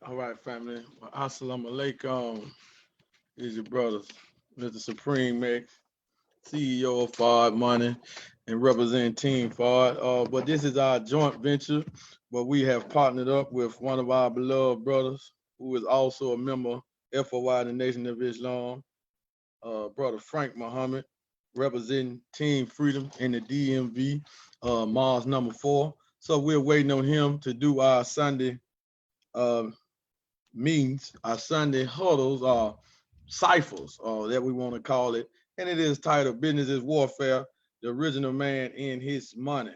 All right, family. Well, assalamu alaikum. Is your brothers, Mr. Supreme X, CEO of Ford Money, and representing Team Ford. But this is our joint venture, but we have partnered up with one of our beloved brothers, who is also a member FOI, the Nation of Islam, brother Frank Muhammad, representing Team Freedom in the DMV, Mars number 4. So we're waiting on him to do our Sunday uh, meetings, our Sunday huddles, our ciphers, that we want to call it. And it is titled Business is Warfare, the original man in his money.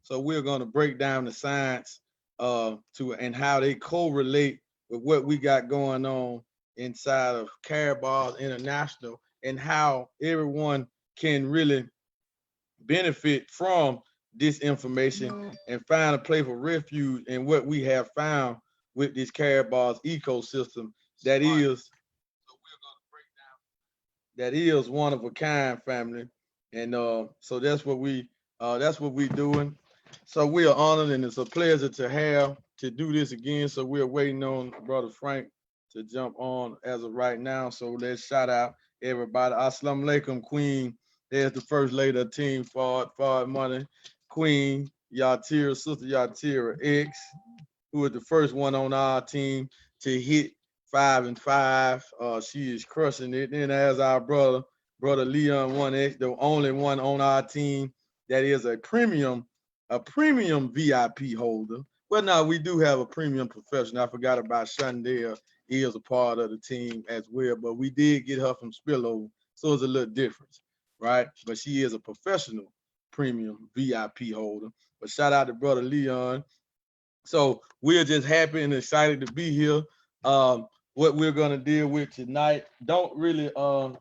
So we're going to break down the science to and how they correlate with what we got going on inside of Carabas International and how everyone can really benefit from this information and find a place of refuge in what we have found with this Carabas ecosystem that is one of a kind, family. And so that's what we doing. So we are honored and it's a pleasure to have to do this again. So we're waiting on brother Frank to jump on as of right now. So let's shout out everybody. Assalamu alaikum, Queen. There's the first lady of Team Ford Money, Queen Yatira, Sister Yatira X, who is the first one on our team to hit 5 and 5. She is crushing it. And as our brother Leon 1X, the only one on our team that is a premium VIP holder. Well, now we do have a premium professional. I forgot about Shandell. He is a part of the team as well, but we did get her from spillover, so it's a little difference, right? But she is a professional premium VIP holder. But shout out to brother Leon. So we're just happy and excited to be here. What we're gonna deal with tonight. Don't really I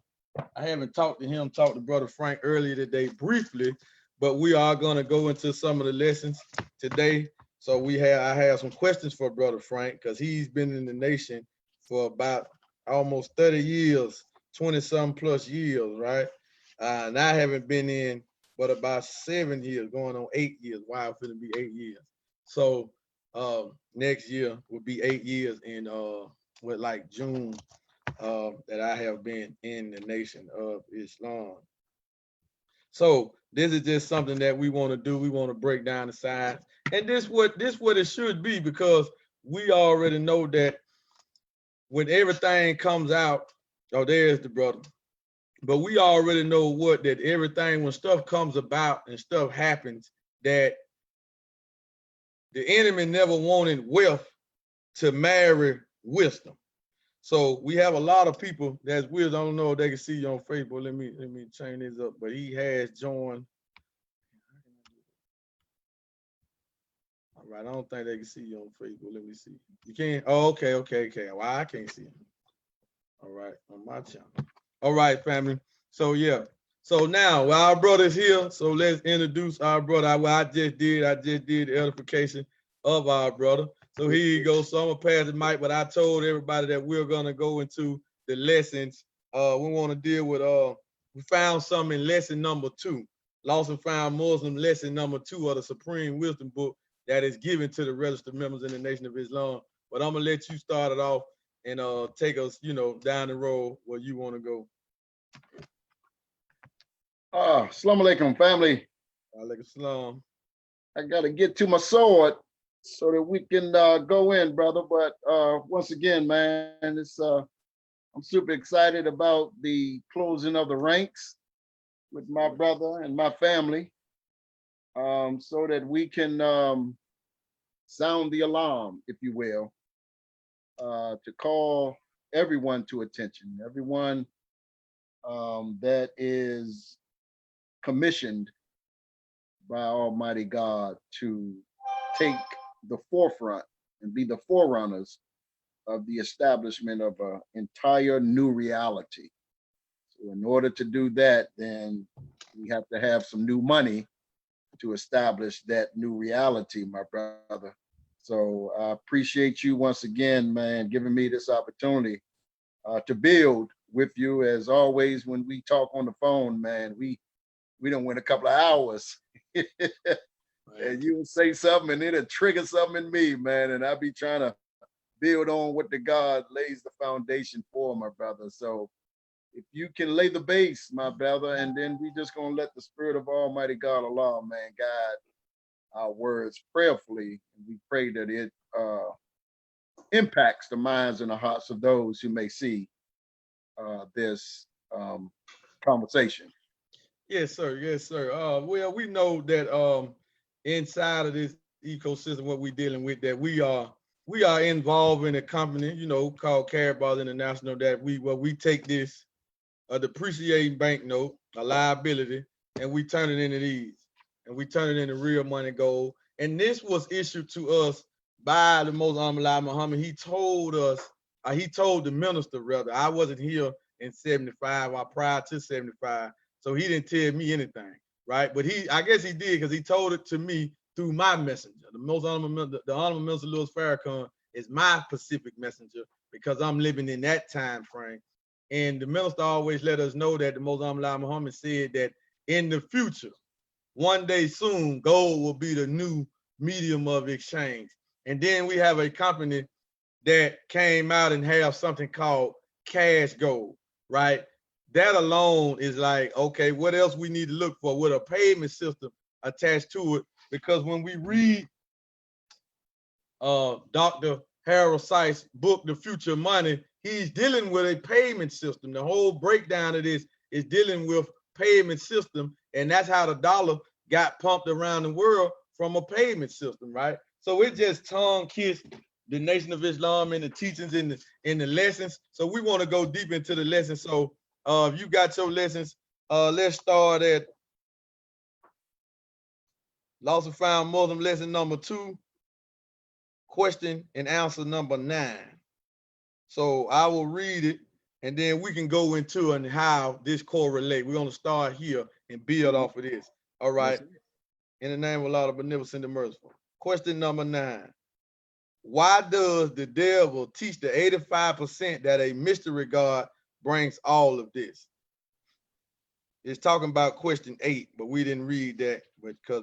haven't talked to brother Frank earlier today briefly, but we are gonna go into some of the lessons today. So I have some questions for brother Frank because he's been in the nation for about almost 30 years, 20 some plus years, right? And I haven't been in but about 7 years, going on 8 years. Wow, it's gonna be 8 years. So next year will be 8 years in with like June that I have been in the Nation of Islam. So this is just something that we want to do. We want to break down the science, and this what it should be because we already know that when everything comes out, oh, there's the brother. But we already know that everything when stuff comes about and stuff happens that the enemy never wanted wealth to marry wisdom. So we have a lot of people that's weird. I don't know if they can see you on Facebook. Let me change this up. But he has joined. All right, I don't think they can see you on Facebook. Let me see. You can? Oh, okay. Well, I can't see him. All right, on my channel. All right, family. So yeah. So now our brother's here. So let's introduce our brother. I just did the edification of our brother. So here you go. So I'm gonna pass the mic, but I told everybody that we're gonna go into the lessons. We want to deal with we found some in lesson number 2. Lost and Found Muslim lesson number 2 of the Supreme Wisdom book that is given to the registered members in the Nation of Islam. But I'm gonna let you start it off and take us, down the road where you want to go. Assalamu alaikum, family. Alaikum salam. I gotta get to my sword so that we can go in, brother. But once again, man, it's I'm super excited about the closing of the ranks with my brother and my family, so that we can sound the alarm, if you will, to call everyone to attention, everyone that is commissioned by Almighty God to take the forefront and be the forerunners of the establishment of an entire new reality. So in order to do that, then we have to have some new money to establish that new reality, my brother. So I appreciate you once again, man, giving me this opportunity to build with you. As always, when we talk on the phone, man, we don't win a couple of hours. And you say something and it'll trigger something in me, man. And I'll be trying to build on what the God lays the foundation for, my brother. So if you can lay the base, my brother, and then we just gonna let the Spirit of Almighty God, Allah, man, guide our words prayerfully. We pray that it impacts the minds and the hearts of those who may see this conversation. Yes, sir. Yes, sir. Well, we know that inside of this ecosystem, what we're dealing with, that we are involved in a company, called Carabao International. That we take this a depreciating banknote, a liability, and we turn it into these, and we turn it into real money gold. And this was issued to us by the Most Honorable Muhammad. He told us, he told the minister rather. I wasn't here in '75 or prior to '75. So he didn't tell me anything, right? But I guess he did because he told it to me through my messenger. The Honorable Minister Louis Farrakhan is my Pacific messenger because I'm living in that time frame. And the minister always let us know that the Most Honorable Muhammad said that in the future, one day soon, gold will be the new medium of exchange. And then we have a company that came out and have something called cash gold, right? That alone is like, okay, what else we need to look for with a payment system attached to it? Because when we read Dr. Harold Seiss' book, The Future of Money, he's dealing with a payment system. The whole breakdown of this is dealing with payment system, and that's how the dollar got pumped around the world from a payment system, right? So it just tongue kissed the Nation of Islam and the teachings in the lessons. So we want to go deep into the lessons. So if you got your lessons, let's start at Lost and Found Muslim lesson number 2, question and answer number 9. So I will read it, and then we can go into and how this correlate. We're going to start here and build off of this. All right. In the name of Allah, the Beneficent and Merciful. Question number 9. Why does the devil teach the 85% that a mystery God brings all of this? It's talking about question 8, but we didn't read that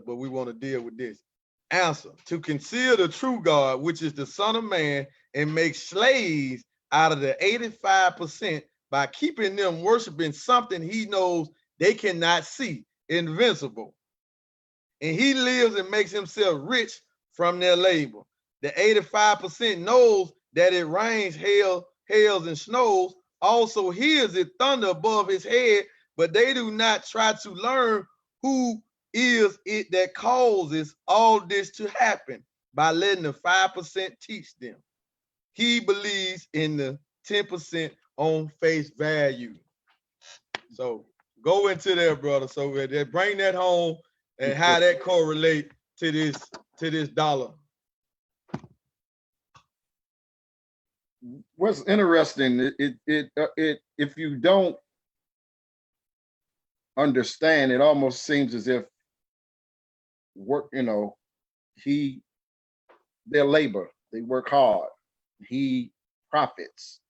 but we want to deal with this. Answer: to conceal the true God, which is the Son of Man, and make slaves out of the 85% by keeping them worshiping something he knows they cannot see, invincible. And he lives and makes himself rich from their labor. The 85% knows that it rains, hails, and snows, also hears it thunder above his head, but they do not try to learn who is it that causes all this to happen by letting the 5% teach them. He believes in the 10% on face value. So go into there, brother. So they bring that home and how that correlate to this dollar. What's interesting, if you don't understand, it almost seems as if their labor, they work hard, he profits.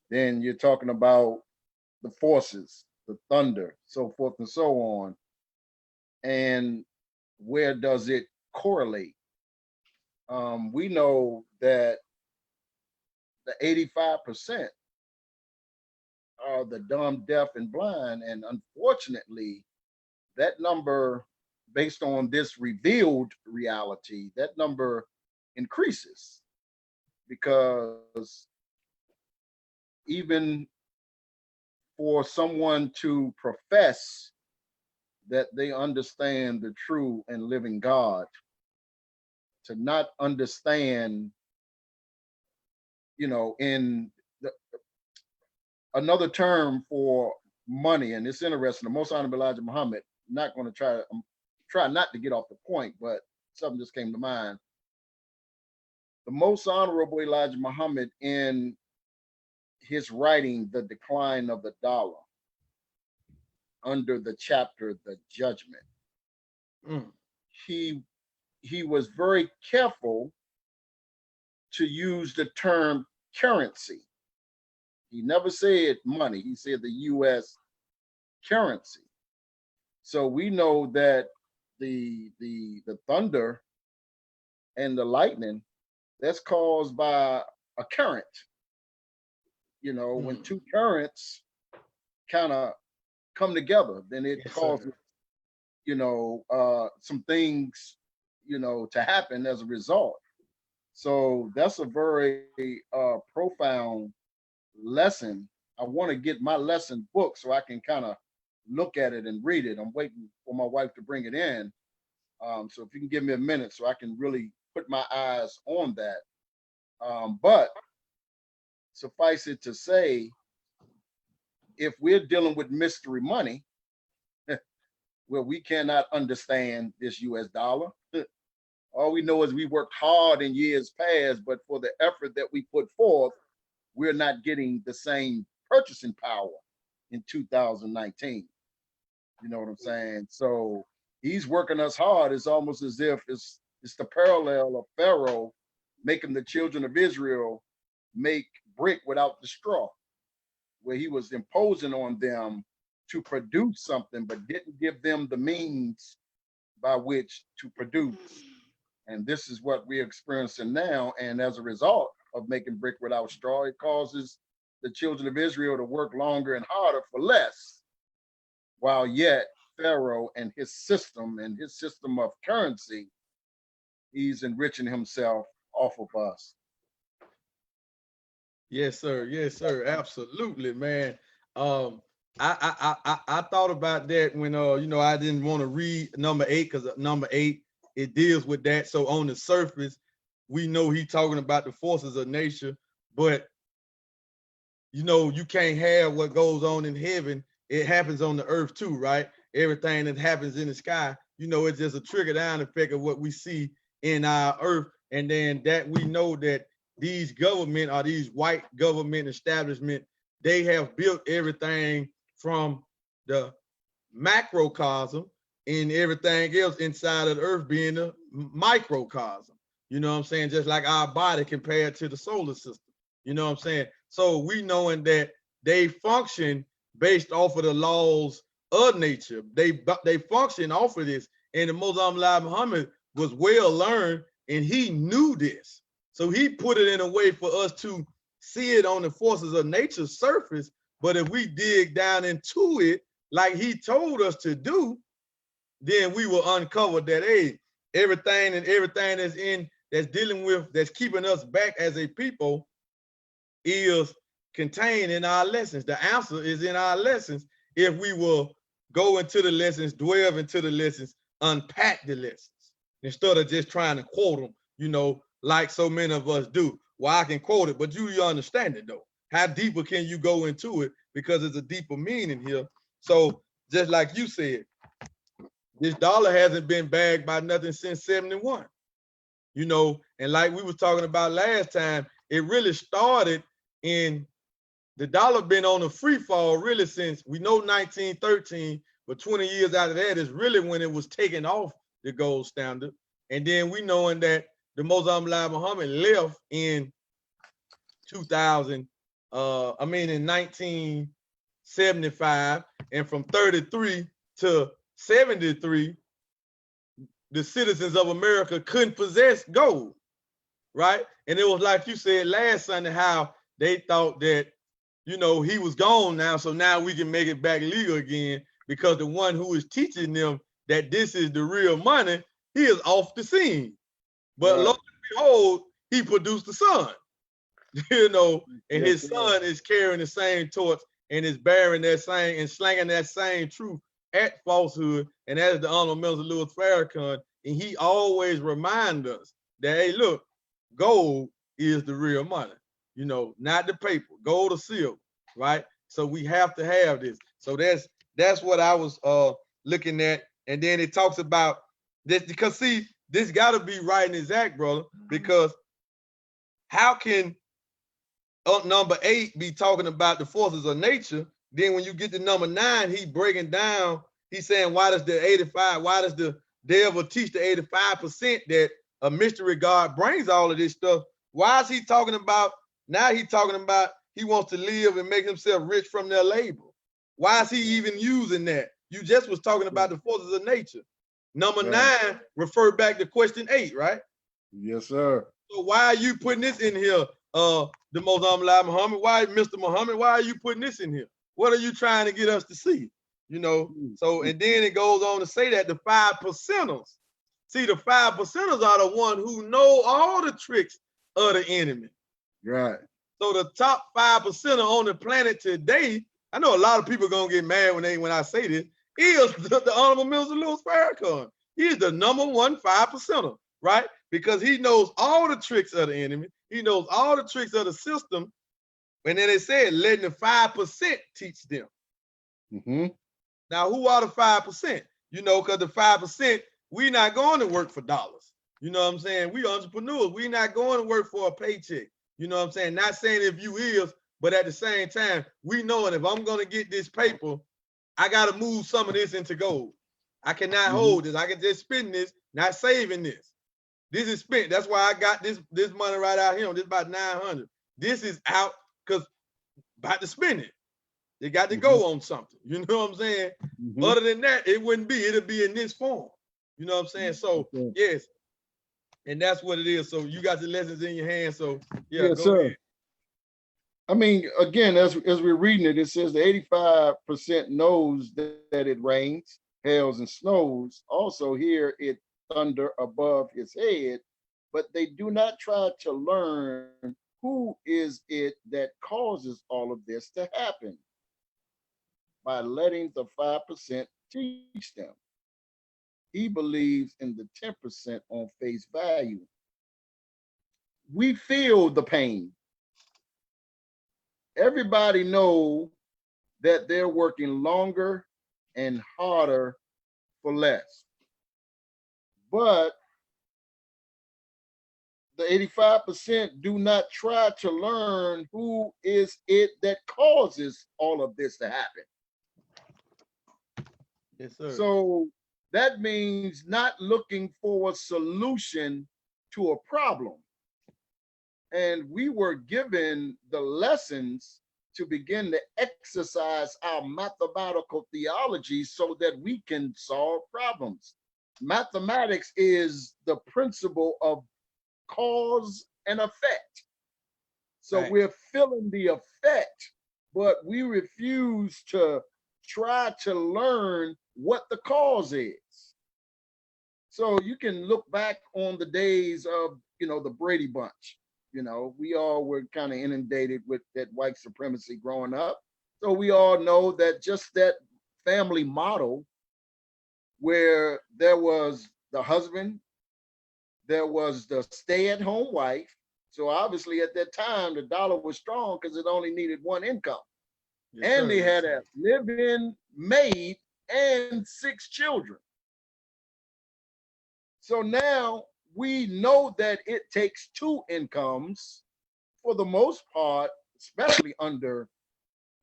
Then you're talking about the forces, the thunder, so forth and so on. And where does it correlate? We know that the 85% are the dumb, deaf, and blind. And unfortunately, that number, based on this revealed reality, that number increases, because even for someone to profess that they understand the true and living God, to not understand, in another term for money, and it's interesting, the Most Honorable Elijah Muhammad, not going to try not to get off the point, but something just came to mind. The Most Honorable Elijah Muhammad, in his writing, The Decline of the Dollar, under the chapter, The Judgment, he was very careful to use the term currency. He never said money. He said the U.S. currency. So we know that the thunder and the lightning, that's caused by a current. When two currents kind of come together, then it causes, some things, to happen as a result. So that's a very profound lesson. I want to get my lesson book so I can kind of look at it and read it. I'm waiting for my wife to bring it in. So if you can give me a minute so I can really put my eyes on that. But suffice it to say, if we're dealing with mystery money, well, we cannot understand this US dollar. All we know is we worked hard in years past, but for the effort that we put forth, we're not getting the same purchasing power in 2019. You know what I'm saying? So he's working us hard. It's almost as if it's the parallel of Pharaoh making the children of Israel make brick without the straw, where he was imposing on them to produce something, but didn't give them the means by which to produce. And this is what we're experiencing now. And as a result of making brick without straw, it causes the children of Israel to work longer and harder for less, while yet Pharaoh and his system of currency, he's enriching himself off of us. Yes, sir. Yes, sir. Absolutely, man. I thought about that when I didn't want to read number 8 because number 8 it deals with that. So on the surface, we know he's talking about the forces of nature, but you can't have what goes on in heaven. It happens on the earth too, right? Everything that happens in the sky, it's just a trigger down effect of what we see in our earth. And then that we know that these government or these white government establishment, they have built everything from the macrocosm and everything else inside of the earth being a microcosm. You know what I'm saying? Just like our body compared to the solar system. You know what I'm saying? So we knowing that they function based off of the laws of nature. They function off of this. And the Moshe Muhammad was well learned and he knew this. So he put it in a way for us to see it on the forces of nature's surface. But if we dig down into it, like he told us to do, then we will uncover that, hey, everything that's dealing with, that's keeping us back as a people is contained in our lessons. The answer is in our lessons. If we will go into the lessons, dwell into the lessons, unpack the lessons, instead of just trying to quote them, like so many of us do. Well, I can quote it, but you understand it though. How deeper can you go into it? Because it's a deeper meaning here. So just like you said, this dollar hasn't been bagged by nothing since 71. And like we was talking about last time, it really started in the dollar been on a free fall really since we know 1913, but 20 years after that is really when it was taken off the gold standard. And then we knowing that the Moshe Muhammad left in 1975, and from 33 to 73, the citizens of America couldn't possess gold, right? And it was like you said last Sunday, how they thought that, he was gone now, so now we can make it back legal again, because the one who is teaching them that this is the real money, he is off the scene. But lo and behold, he produced the sun, and his son is carrying the same torch and is bearing that same and slanging that same truth at falsehood. And that is the Honorable Minister Louis Farrakhan. And he always reminds us that, hey, look, gold is the real money, not the paper, gold or silver, right? So we have to have this. So that's what I was looking at. And then it talks about this, because see, this got to be right and exact, brother, because how can number 8 be talking about the forces of nature? Then when you get to number 9, he breaking down, he's saying, why does the devil teach the 85% that a mystery God brings all of this stuff? Why is he talking about, now he's talking about he wants to live and make himself rich from their labor? Why is he even using that? You just was talking about the forces of nature. Number 9 refer back to question 8, right? Yes, sir. So why are you putting this in here? the most humble Muhammad, why, Mr. Muhammad, why are you putting this in here? What are you trying to get us to see? You know, so, and then it goes on to say that the 5%ers, see, the 5%ers are the one who know all the tricks of the enemy. Right. So the top 5% on the planet today, I know a lot of people gonna get mad when I say this, is the Honorable Minister Louis Farrakhan. He is the #1 5%er, right? Because he knows all the tricks of the enemy. He knows all the tricks of the system. And then they said, letting the 5% teach them. Mm-hmm. Now, who are the 5%? You know, because the 5%, we not going to work for dollars. You know what I'm saying? We entrepreneurs. We not going to work for a paycheck. You know what I'm saying? Not saying if you is, but at the same time, we knowing if I'm going to get this paper, I got to move some of this into gold. I cannot hold this. I can just spend this, not saving this. This is spent. That's why I got this money right out here. This about 900. This is out because about to spend it. It got to go on something. You know what I'm saying? Other than that, it wouldn't be. It'll be in this form. You know what I'm saying? So yes, and that's what it is. So you got the lessons in your hand. So yeah, yes, go sir. ahead. I mean, again, as we're reading it, it says the 85% knows that it rains, hails, and snows. Also hear it thunder above his head, but they do not try to learn who is it that causes all of this to happen by letting the 5% teach them. He believes in the 10% on face value. We feel the pain. Everybody knows that they're working longer and harder for less. But the 85% do not try to learn who is it that causes all of this to happen. Yes, sir. So that means not looking for a solution to a problem. And we were given the lessons to begin to exercise our mathematical theology so that we can solve problems. Mathematics is the principle of cause and effect. So we're feeling the effect, but we refuse to try to learn what the cause is. So you can look back on the days of, the Brady Bunch. We all were kind of inundated with that white supremacy growing up. So we all know that just that family model where there was the husband, there was the stay-at-home wife. So obviously at that time, the dollar was strong because it only needed one income. Yes, and they had a live-in maid and 6 children. So now we know that it takes 2 incomes for the most part, especially under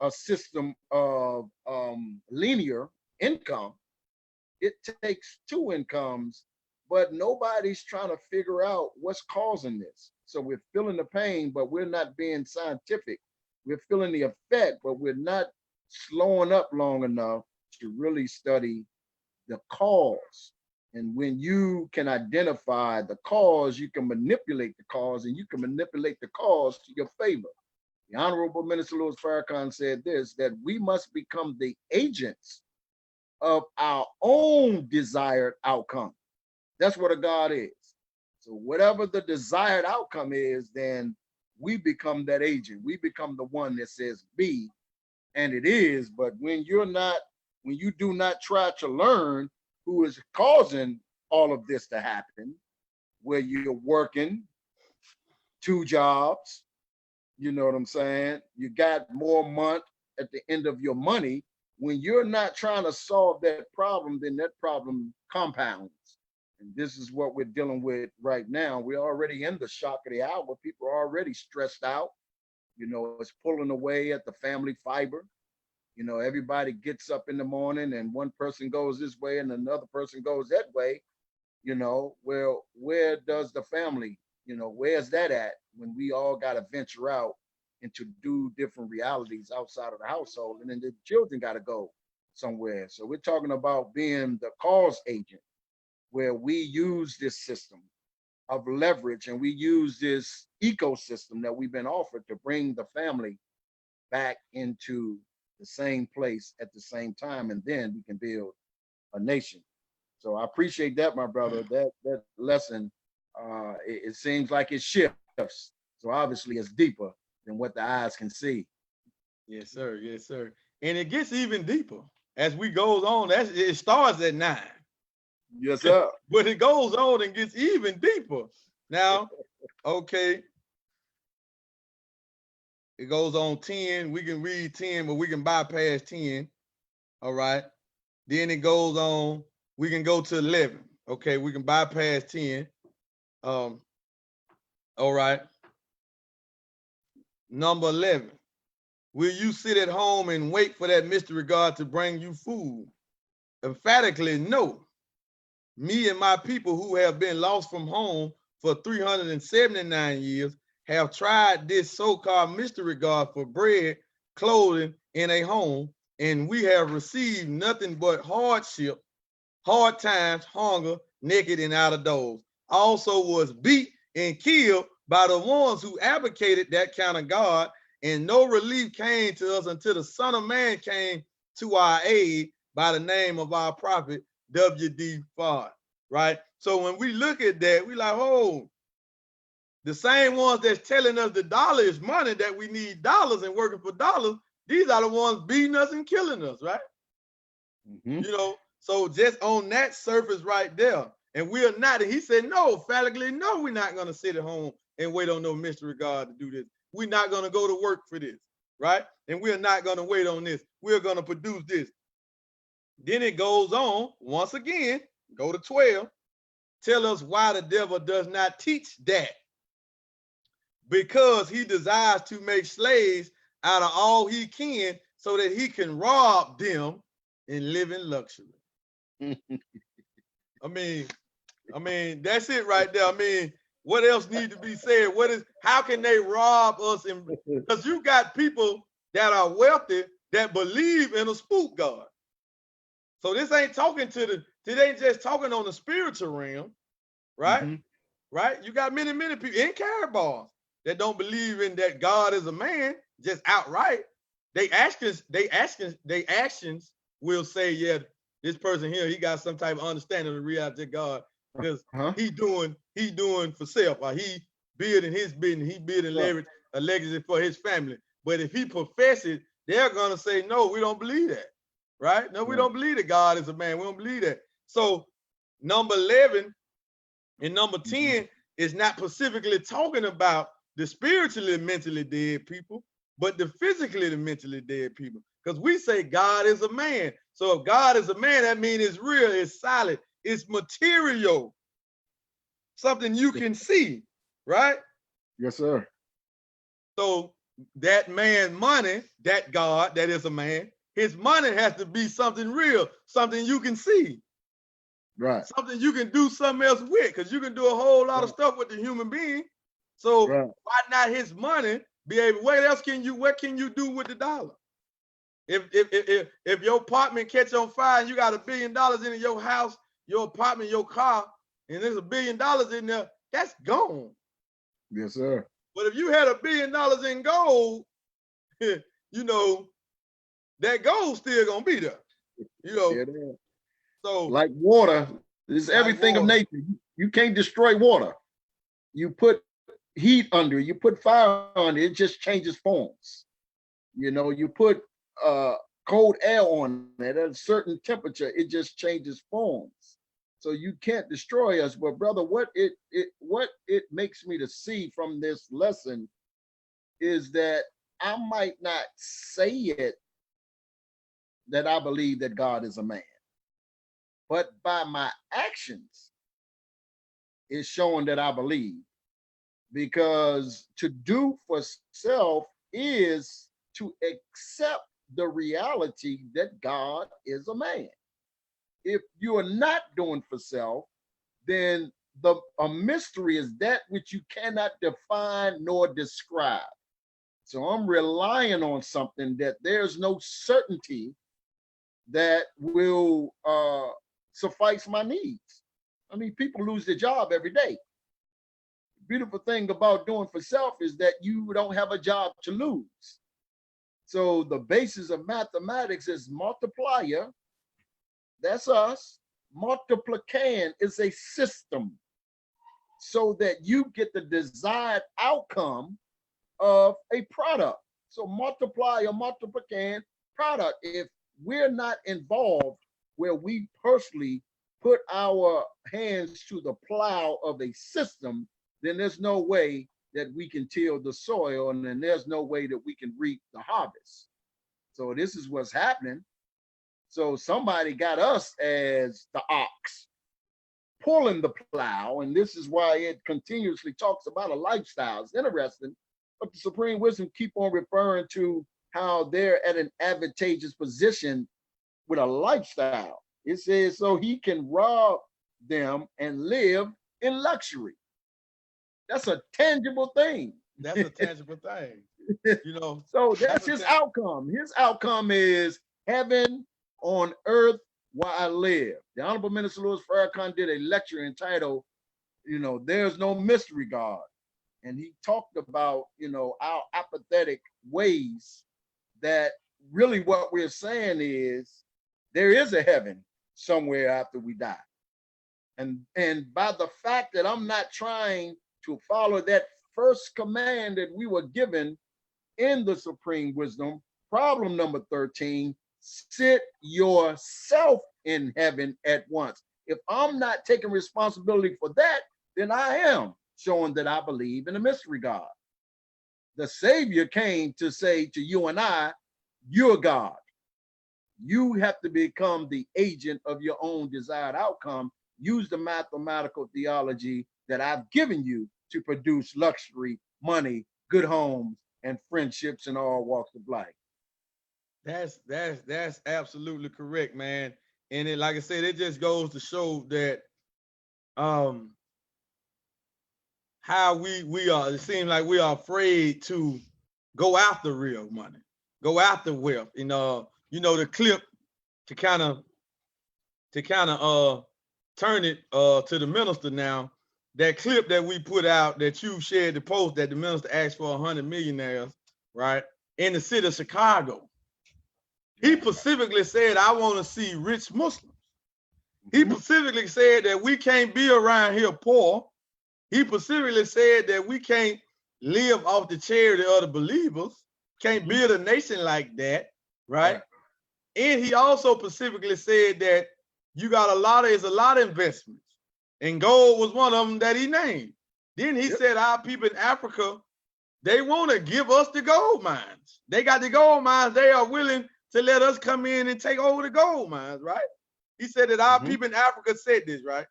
a system of linear income. It takes 2 incomes, but nobody's trying to figure out what's causing this. So we're feeling the pain, but we're not being scientific. We're feeling the effect, but we're not slowing up long enough to really study the cause. And when you can identify the cause, you can manipulate the cause, and you can manipulate the cause to your favor. The Honorable Minister Louis Farrakhan said this, that we must become the agents of our own desired outcome. That's what a God is. So whatever the desired outcome is, then we become that agent. We become the one that says be, and it is. But when you do not try to learn who is causing all of this to happen, where you're working 2 jobs, you know what I'm saying? You got more month at the end of your money. When you're not trying to solve that problem, then that problem compounds. And this is what we're dealing with right now. We're already in the shock of the hour. People are already stressed out. It's pulling away at the family fiber. Everybody gets up in the morning and one person goes this way and another person goes that way. Well, where does the family, where's that at when we all got to venture out and to do different realities outside of the household, and then the children got to go somewhere. So we're talking about being the cause agent, where we use this system of leverage, and we use this ecosystem that we've been offered to bring the family back into the same place at the same time, and then we can build a nation. So I appreciate that, my brother. That lesson, it seems like it shifts. So obviously it's deeper than what the eyes can see. Yes, sir. Yes, sir. And it gets even deeper as we goes on. It starts at 9. Yes, sir. But it goes on and gets even deeper. Now, okay. It goes on 10. We can read 10, but we can bypass 10. All right. Then it goes on. We can go to 11. Okay, we can bypass 10. All right. Number 11. Will you sit at home and wait for that mystery God to bring you food? Emphatically, no. Me and my people who have been lost from home for 379 years have tried this so-called mystery God for bread, clothing, and a home, and we have received nothing but hardship, hard times, hunger, naked, and out of doors. Also was beat and killed by the ones who advocated that kind of God, and no relief came to us until the Son of Man came to our aid by the name of our prophet, W.D. Fard, right? So when we look at that, we like, oh, the same ones that's telling us the dollar is money, that we need dollars and working for dollars, these are the ones beating us and killing us, right? Mm-hmm. You know, so just on that surface right there, and we are not, and he said, no, emphatically, no, we're not going to sit at home and wait on no mystery God to do this. We're not going to go to work for this, right? And we're not going to wait on this. We're going to produce this. Then it goes on, once again, go to 12, tell us why the devil does not teach that. Because he desires to make slaves out of all he can so that he can rob them and live in luxury. I mean, that's it right there. I mean, what else needs to be said? How can they rob us? Because you got people that are wealthy that believe in a spook God. So this ain't talking it ain't just talking on the spiritual realm, right? Mm-hmm. Right? You got many people in carrot bars that don't believe in that God is a man, just outright. They actions will say, yeah, this person here, he got some type of understanding of the reality of God, because he doing for self, or he building his business, he building leverage, a legacy for his family. But if he professes, they're gonna say, no, we don't believe that, right? No, we don't believe that God is a man. We don't believe that. So number 11 and number 10 is not specifically talking about the spiritually and mentally dead people, but the physically and mentally dead people. Because we say God is a man. So if God is a man, that means it's real, it's solid, it's material, something you can see, right? Yes, sir. So that man money, that God that is a man, his money has to be something real, something you can see. Right. Something you can do something else with, because you can do a whole lot of stuff with the human being. So why not his money be able? What can you do with the dollar? If your apartment catch on fire and you got $1 billion in your house, your apartment, your car, and there's $1 billion in there, that's gone. Yes, sir. But if you had $1 billion in gold, you know, that gold still gonna be there. You know, so like water, it's everything of nature. You can't destroy water. You put heat under, you put fire under, it just changes forms. You know, you put cold air on it at a certain temperature, it just changes forms. So you can't destroy us. But brother, what it makes me to see from this lesson is that I might not say it that I believe that God is a man, but by my actions, it's showing that I believe. Because to do for self is to accept the reality that God is a man. If you are not doing for self, then a mystery is that which you cannot define nor describe. So I'm relying on something that there's no certainty that will suffice my needs. I mean, people lose their job every day. beautiful thing about doing for self is that you don't have a job to lose. So the basis of mathematics is multiplier. That's us. Multiplicand is a system so that you get the desired outcome of a product. So multiplier, multiplicand, product. If we're not involved where we personally put our hands to the plow of a system, then there's no way that we can till the soil, and then there's no way that we can reap the harvest. So this is what's happening. So somebody got us as the ox pulling the plow, and this is why it continuously talks about a lifestyle. It's interesting, but the Supreme Wisdom keep on referring to how they're at an advantageous position with a lifestyle. It says so he can rob them and live in luxury. That's a tangible thing. That's a tangible thing. You know. So that's his outcome. His outcome is heaven on earth while I live. The Honorable Minister Louis Farrakhan did a lecture entitled, There's No Mystery God. And he talked about, our apathetic ways that really what we're saying is there is a heaven somewhere after we die. And by the fact that I'm not trying to follow that first command that we were given in the Supreme Wisdom, problem number 13, sit yourself in heaven at once. If I'm not taking responsibility for that, then I am showing that I believe in a mystery God. The Savior came to say to you and I, you're God. You have to become the agent of your own desired outcome. Use the mathematical theology that I've given you to produce luxury, money, good homes, and friendships in all walks of life. That's absolutely correct, man. And it, like I said, it just goes to show that how we are. It seems like we are afraid to go after real money, go after wealth. The clip to kind of turn it to the minister now. That clip that we put out that you shared the post that the minister asked for 100 millionaires, right, in the city of Chicago. He specifically said, I want to see rich Muslims. He specifically said that we can't be around here poor. He specifically said that we can't live off the charity of the believers, can't build a nation like that, right? And he also specifically said that you got a lot of investments. And gold was one of them that he named. Then he said our people in Africa, they want to give us the gold mines. They got the gold mines. They are willing to let us come in and take over the gold mines, right? He said that our people in Africa said this, right?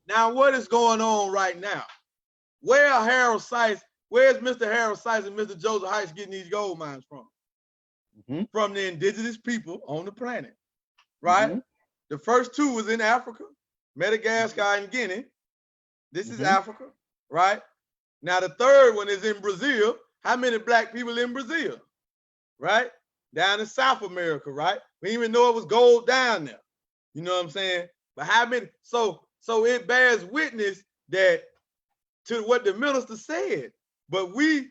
Now, what is going on right now? Where's Mr. Harold Sykes and Mr. Joseph Heights getting these gold mines from? From the indigenous people on the planet, right? The first two was in Africa, Madagascar and Guinea. This is Africa, right? Now, the third one is in Brazil. How many black people in Brazil, right? Down in South America, right? We didn't even know it was gold down there. You know what I'm saying? But how many? So it bears witness that to what the minister said. But we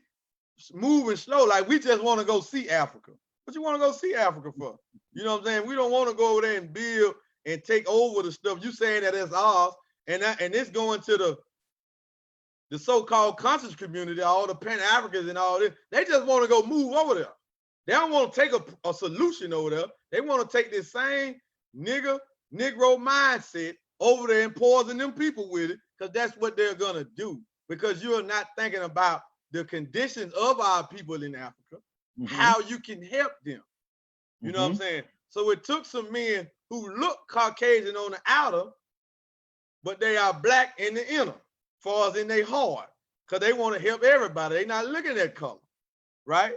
moving slow, like we just want to go see Africa. What you want to go see Africa for? You know what I'm saying? We don't want to go over there and build and take over the stuff. You saying that it's ours, and it's going to the so-called conscious community, all the Pan-Africans and all this. They just want to go move over there. They don't want to take a solution over there. They want to take this same Negro mindset over there and poison them people with it, because that's what they're going to do. Because you're not thinking about the conditions of our people in Africa, how you can help them. You know what I'm saying? So it took some men who look Caucasian on the outer, but they are black in the inner, far as in their heart, because they want to help everybody. They're not looking at color, right?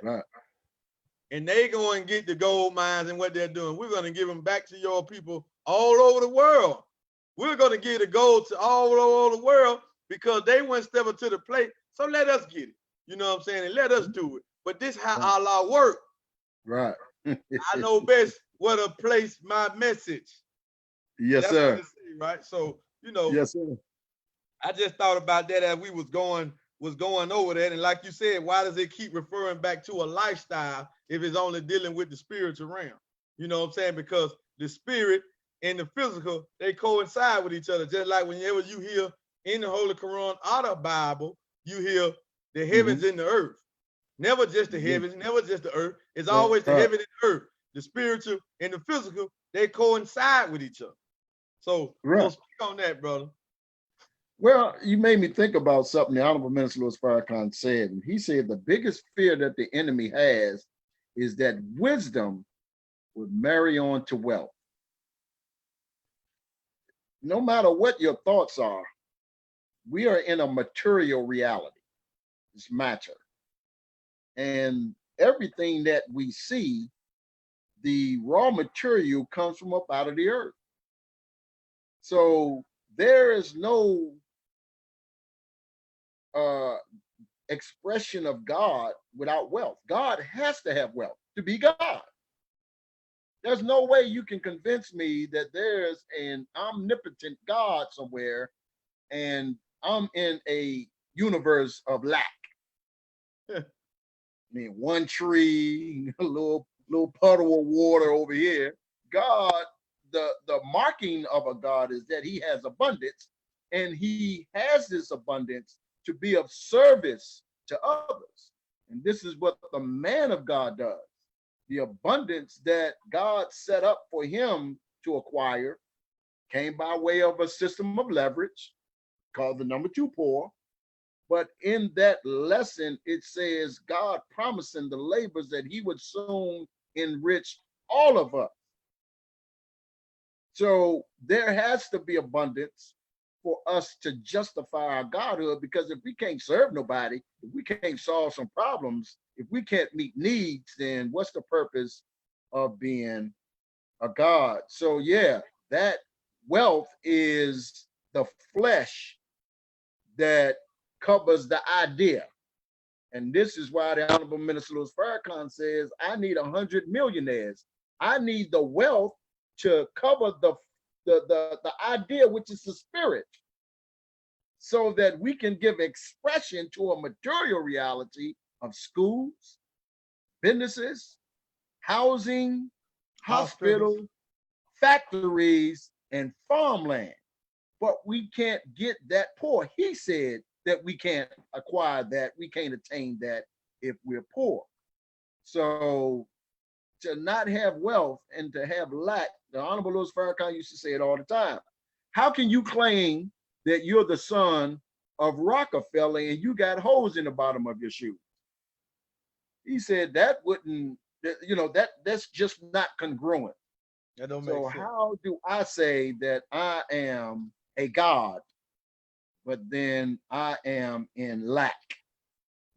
And they go and get the gold mines and what they're doing. We're going to give them back to your people all over the world. We're going to give the gold to all over the world because they went step up to the plate. So let us get it. You know what I'm saying? And let us do it. But this is how Allah works. Right. I know best where to place my message. Yes, That's sir. what it is, right? So, you know. Yes, sir. I just thought about that as we was going over that, and like you said, why does it keep referring back to a lifestyle if it's only dealing with the spiritual realm? You know what I'm saying? Because the spirit and the physical they coincide with each other. Just like whenever you hear in the Holy Quran or the Bible, you hear the Mhm. heavens and the earth. Never just the Yeah, heavens, never just the earth. It's always the right, heaven and the earth. The spiritual and the physical they coincide with each other. So right. speak on that, brother. Well, you made me think about something the Honorable Minister Louis Farrakhan said. And he said the biggest fear that the enemy has is that wisdom would marry on to wealth. No matter what your thoughts are, we are in a material reality. It's matter. And everything that we see, the raw material comes from up out of the earth. So there is no uh, expression of God without wealth. God has to have wealth to be God. There's no way you can convince me that there's an omnipotent God somewhere and I'm in a universe of lack. I mean, one tree, a little puddle of water over here. God, the marking of a God is that he has abundance, and he has this abundance to be of service to others. And this is what the man of God does. The abundance that God set up for him to acquire came by way of a system of leverage called the number two poor. But in that lesson, it says God promising the labors that he would soon enrich all of us. So there has to be abundance for us to justify our godhood, because if we can't serve nobody, if we can't solve some problems, if we can't meet needs, then what's the purpose of being a God? So yeah, that wealth is the flesh that covers the idea. And this is why the Honorable Minister Louis Farrakhan says, I need 100 millionaires. I need the wealth to cover the idea, which is the spirit, so that we can give expression to a material reality of schools, businesses, housing, Hospitals. hospitals, factories, and farmland. But we can't get that poor. He said that we can't acquire that, we can't attain that if we're poor. So to not have wealth and to have lack, the Honorable Louis Farrakhan used to say it all the time. How can you claim that you're the son of Rockefeller and you got holes in the bottom of your shoe? He said that wouldn't, that's just not congruent. That don't make So sense. how do I say that I am a God, but then I am in lack?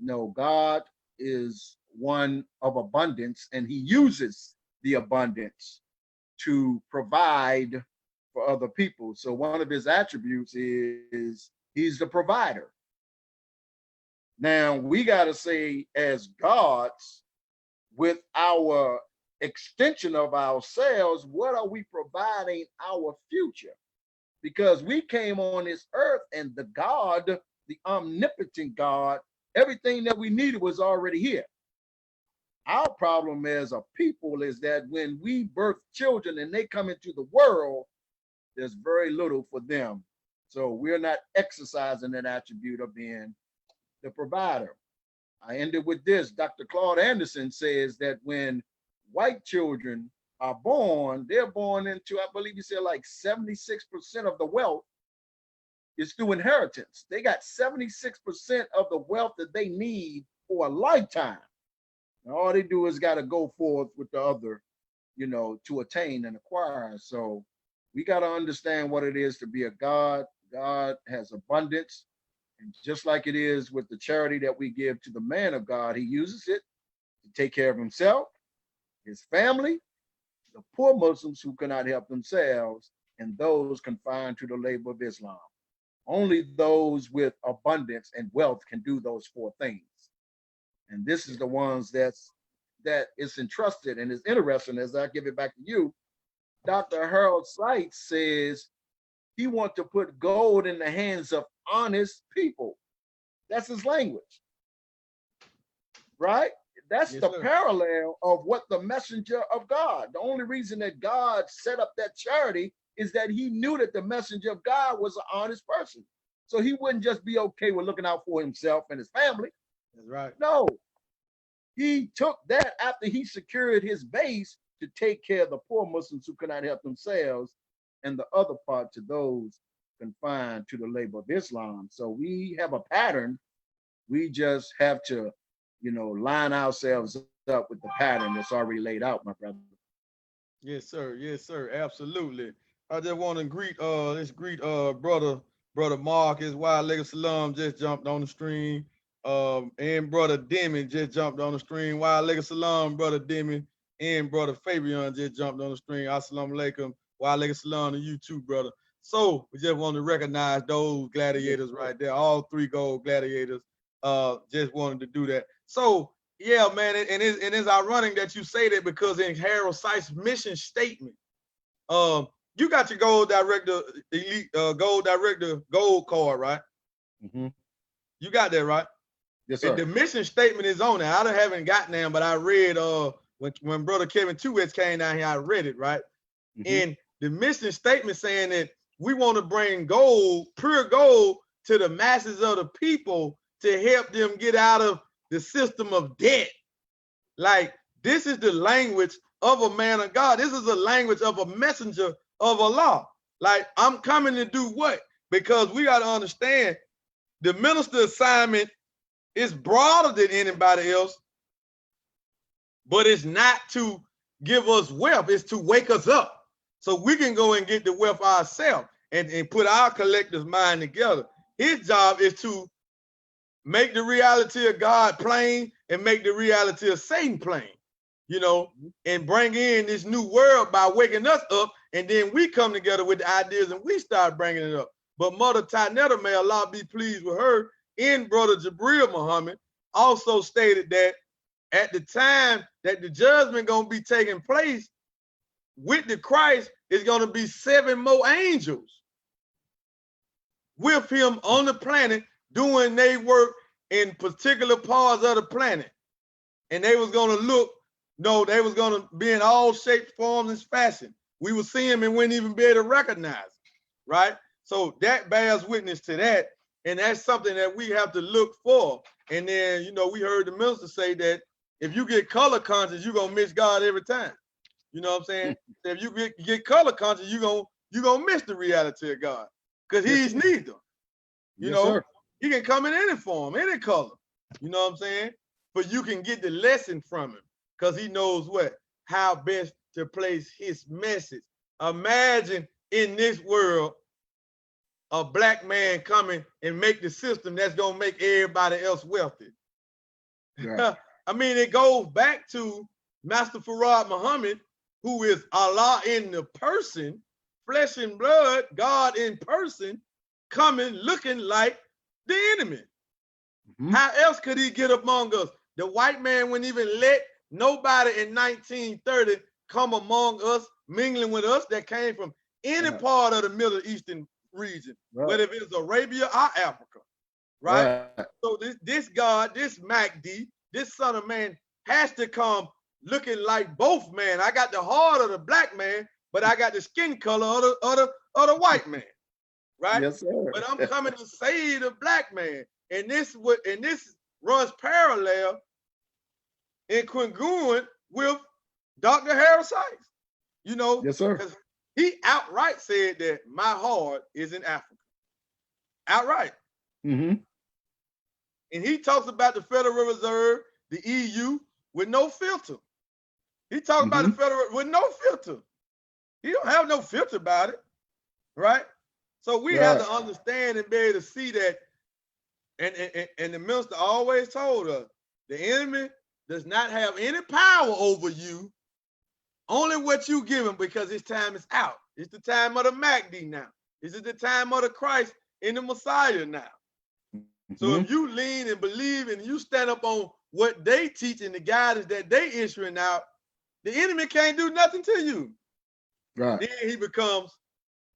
No, God is one of abundance, and he uses the abundance to provide for other people. So one of his attributes is he's the provider. Now we got to say, as gods, with our extension of ourselves, what are we providing our future? Because we came on this earth and the God, the omnipotent God, everything that we needed was already here. Our problem as a people is that when we birth children and they come into the world, there's very little for them. So we're not exercising that attribute of being the provider. I ended with this. Dr. Claude Anderson says that when white children are born, they're born into, I believe he said, like 76% of the wealth is through inheritance. They got 76% of the wealth that they need for a lifetime. And all they do is got to go forth with the other, to attain and acquire. So we got to understand what it is to be a God. God has abundance. And just like it is with the charity that we give to the man of God, he uses it to take care of himself, his family, the poor Muslims who cannot help themselves, and those confined to the labor of Islam. Only those with abundance and wealth can do those four things. And this is the ones that is entrusted, and is interesting as I give it back to you. Dr. Harold Seitz says he wants to put gold in the hands of honest people. That's his language, right? That's Yes, the sir. parallel of what the messenger of God. The only reason that God set up that charity is that he knew that the messenger of God was an honest person. So he wouldn't just be okay with looking out for himself and his family. That's right. No, he took that after he secured his base to take care of the poor Muslims who could not help themselves, and the other part to those confined to the labor of Islam. So we have a pattern. We just have to, line ourselves up with the pattern that's already laid out, my brother. Yes, sir. Yes, sir. Absolutely. I just want to greet brother Mark, his wild leg salam just jumped on the stream. And brother Demi just jumped on the stream. Wild leg salam, brother Demi, and brother Fabian just jumped on the stream. Assalamu alaikum. Wild leg salam to you too, brother. So we just want to recognize those gladiators right there, all three gold gladiators. Just wanted to do that. So yeah, man, and it's ironic that you say that because in Harold Sykes' mission statement, you got your gold director, elite gold director gold card, right? Mm-hmm. You got that, right? Yes, sir. And the mission statement is on there. I haven't gotten there, but I read when brother Kevin Tuwitz came down here, I read it, right? Mm-hmm. And the mission statement saying that we want to bring gold, pure gold, to the masses of the people to help them get out of the system of debt. Like, this is the language of a man of God. This is the language of a messenger of Allah. Like, I'm coming to do what? Because we got to understand the minister assignment is broader than anybody else, but it's not to give us wealth. It's to wake us up so we can go and get the wealth ourselves and put our collective mind together. His job is to make the reality of God plain and make the reality of Satan plain, and bring in this new world by waking us up. And then we come together with the ideas and we start bringing it up. But Mother Tanetta, may Allah be pleased with her, in Brother Jubreel Muhammad, also stated that at the time that the judgment going to be taking place with the Christ, is going to be 7 more angels with him on the planet doing their work in particular parts of the planet. And they was going to they was going to be in all shapes, forms, and fashion. We would see him and wouldn't even be able to recognize, right? So that bears witness to that. And that's something that we have to look for. And then, we heard the minister say that if you get color conscious, you're going to miss God every time. You know what I'm saying? If you get color conscious, you're going to miss the reality of God, because he's neither. Sir. He can come in any form, any color. You know what I'm saying? But you can get the lesson from him, because he knows how best to place his message. Imagine in this world a black man coming and make the system that's going to make everybody else wealthy. Yeah. I mean, it goes back to Master Farad Muhammad, who is Allah in the person, flesh and blood, God in person, coming looking like the enemy. Mm-hmm. How else could he get among us? The white man wouldn't even let nobody in 1930 come among us, mingling with us, that came from any part of the Middle Eastern region, whether it's Arabia or Africa, right? So this God, this Mahdi, this son of man, has to come looking like both man. I got the heart of the black man, but I got the skin color of the white man, right? Yes, sir. But I'm coming to save the black man, and this runs parallel and congruent with Dr. Harold Sykes. Yes, sir. He outright said that my heart is in Africa. Outright. Mm-hmm. And he talks about the Federal Reserve, the EU, with no filter. He talks about the Federal with no filter. He don't have no filter about it, right? So we have to understand and be able to see that. And the minister always told us, the enemy does not have any power over you, only what you give him, because his time is out. It's the time of the Mahdi now. This is the time of the Christ and the Messiah now. So if you lean and believe and you stand up on what they teach and the guidance that they issuing out, the enemy can't do nothing to you. Right. Then he becomes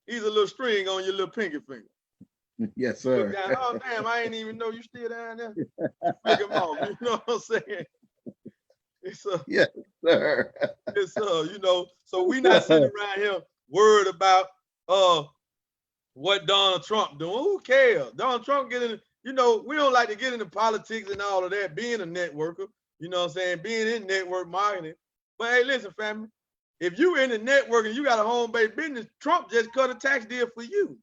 He's a little string on your little pinky finger. Yes, Look sir. down, oh damn, I ain't even know you still down there. You flick him off, you know what I'm saying? It's Yes, sir. it's you know, so we not sitting around here worried about what Donald Trump doing. Who cares? Donald Trump getting, you know, we don't like to get into politics and all of that, being a networker, you know what I'm saying, being in network marketing. But hey, listen, family, if you in the network and you got a home-based business, Trump just cut a tax deal for you.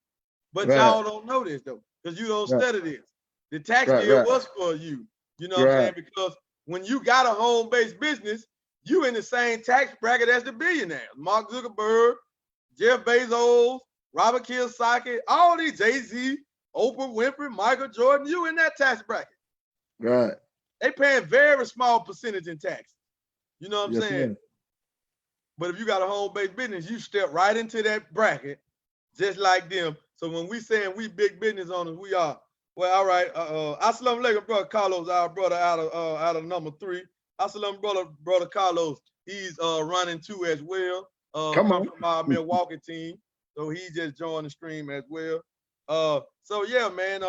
But y'all don't know this though, because you don't study this. The tax deal was for you. You know what I'm saying? Because when you got a home-based business, you in the same tax bracket as the billionaires. Mark Zuckerberg, Jeff Bezos, Robert Kiyosaki, all these, Jay-Z, Oprah Winfrey, Michael Jordan, you in that tax bracket. Right. They paying very small percentage in tax. You know what I'm saying? Sir. But if you got a home-based business, you step right into that bracket, just like them. So when we saying we big business owners, we are. Well, all right. Assalamu alaikum, brother Carlos, our brother out of number 3. Assalamu brother Carlos. He's running too as well. Come from our Milwaukee team. So he just joined the stream as well. So yeah, man,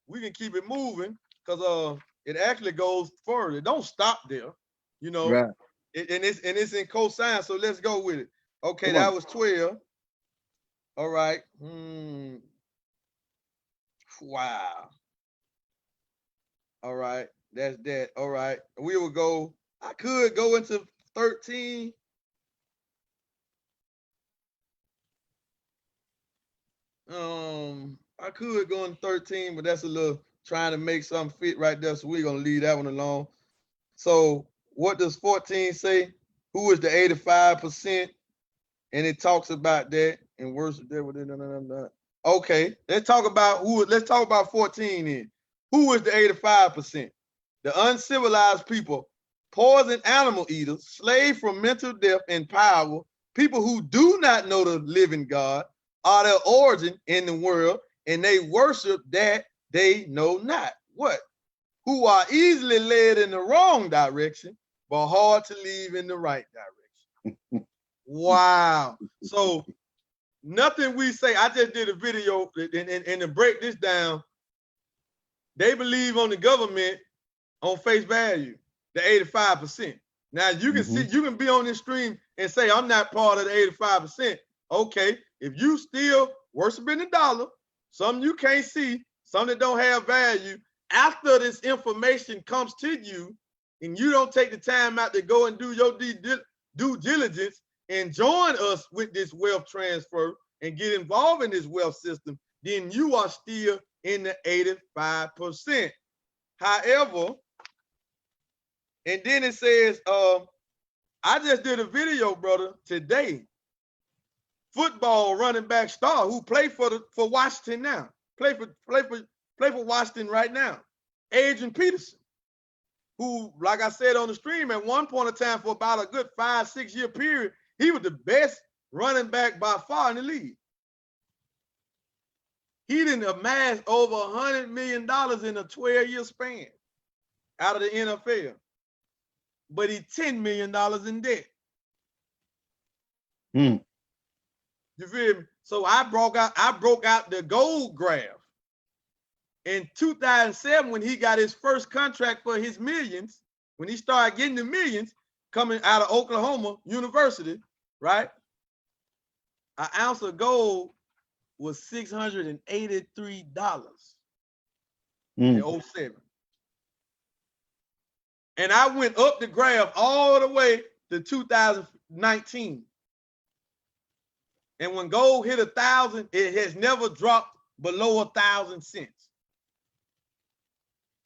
we can keep it moving because it actually goes further. It don't stop there, you know. Right. And it's in cosine. So let's go with it. Okay, that was 12. All right. Wow. All right. That's that. All right. We will go. I could go into 13. I could go in 13, but that's a little trying to make something fit right there. So we're gonna leave that one alone. So what does 14 say? Who is the 85%? And it talks about that and worship that. Okay, let's talk about 14 then. Who is the 85%? The uncivilized people, poison animal eaters, slaves from mental death and power, people who do not know the living God, are their origin in the world, and they worship that they know not. What? Who are easily led in the wrong direction, but hard to leave in the right direction. Wow. So nothing we say, I just did a video and to break this down, they believe on the government on face value, the 85%. Now you can see, you can be on this stream and say, I'm not part of the 85%. Okay, if you still worshiping the dollar, something you can't see, something that don't have value, after this information comes to you and you don't take the time out to go and do your due diligence and join us with this wealth transfer and get involved in this wealth system, then you are still in the 85%. However, and then it says, I just did a video, brother, today. Football running back star who played for Washington now, play for Washington right now, Adrian Peterson, who, like I said on the stream, at one point in time for about a good 5-6 year period, he was the best running back by far in the league. He didn't amass over $100 million in a 12-year span out of the NFL, but he's $10 million in debt. You feel me? So I broke out the gold graph. In 2007, when he got his first contract for his millions, when he started getting the millions coming out of Oklahoma University, right? An ounce of gold was $683 in 07. And I went up the graph all the way to 2019. And when gold hit 1,000, it has never dropped below 1,000 cents.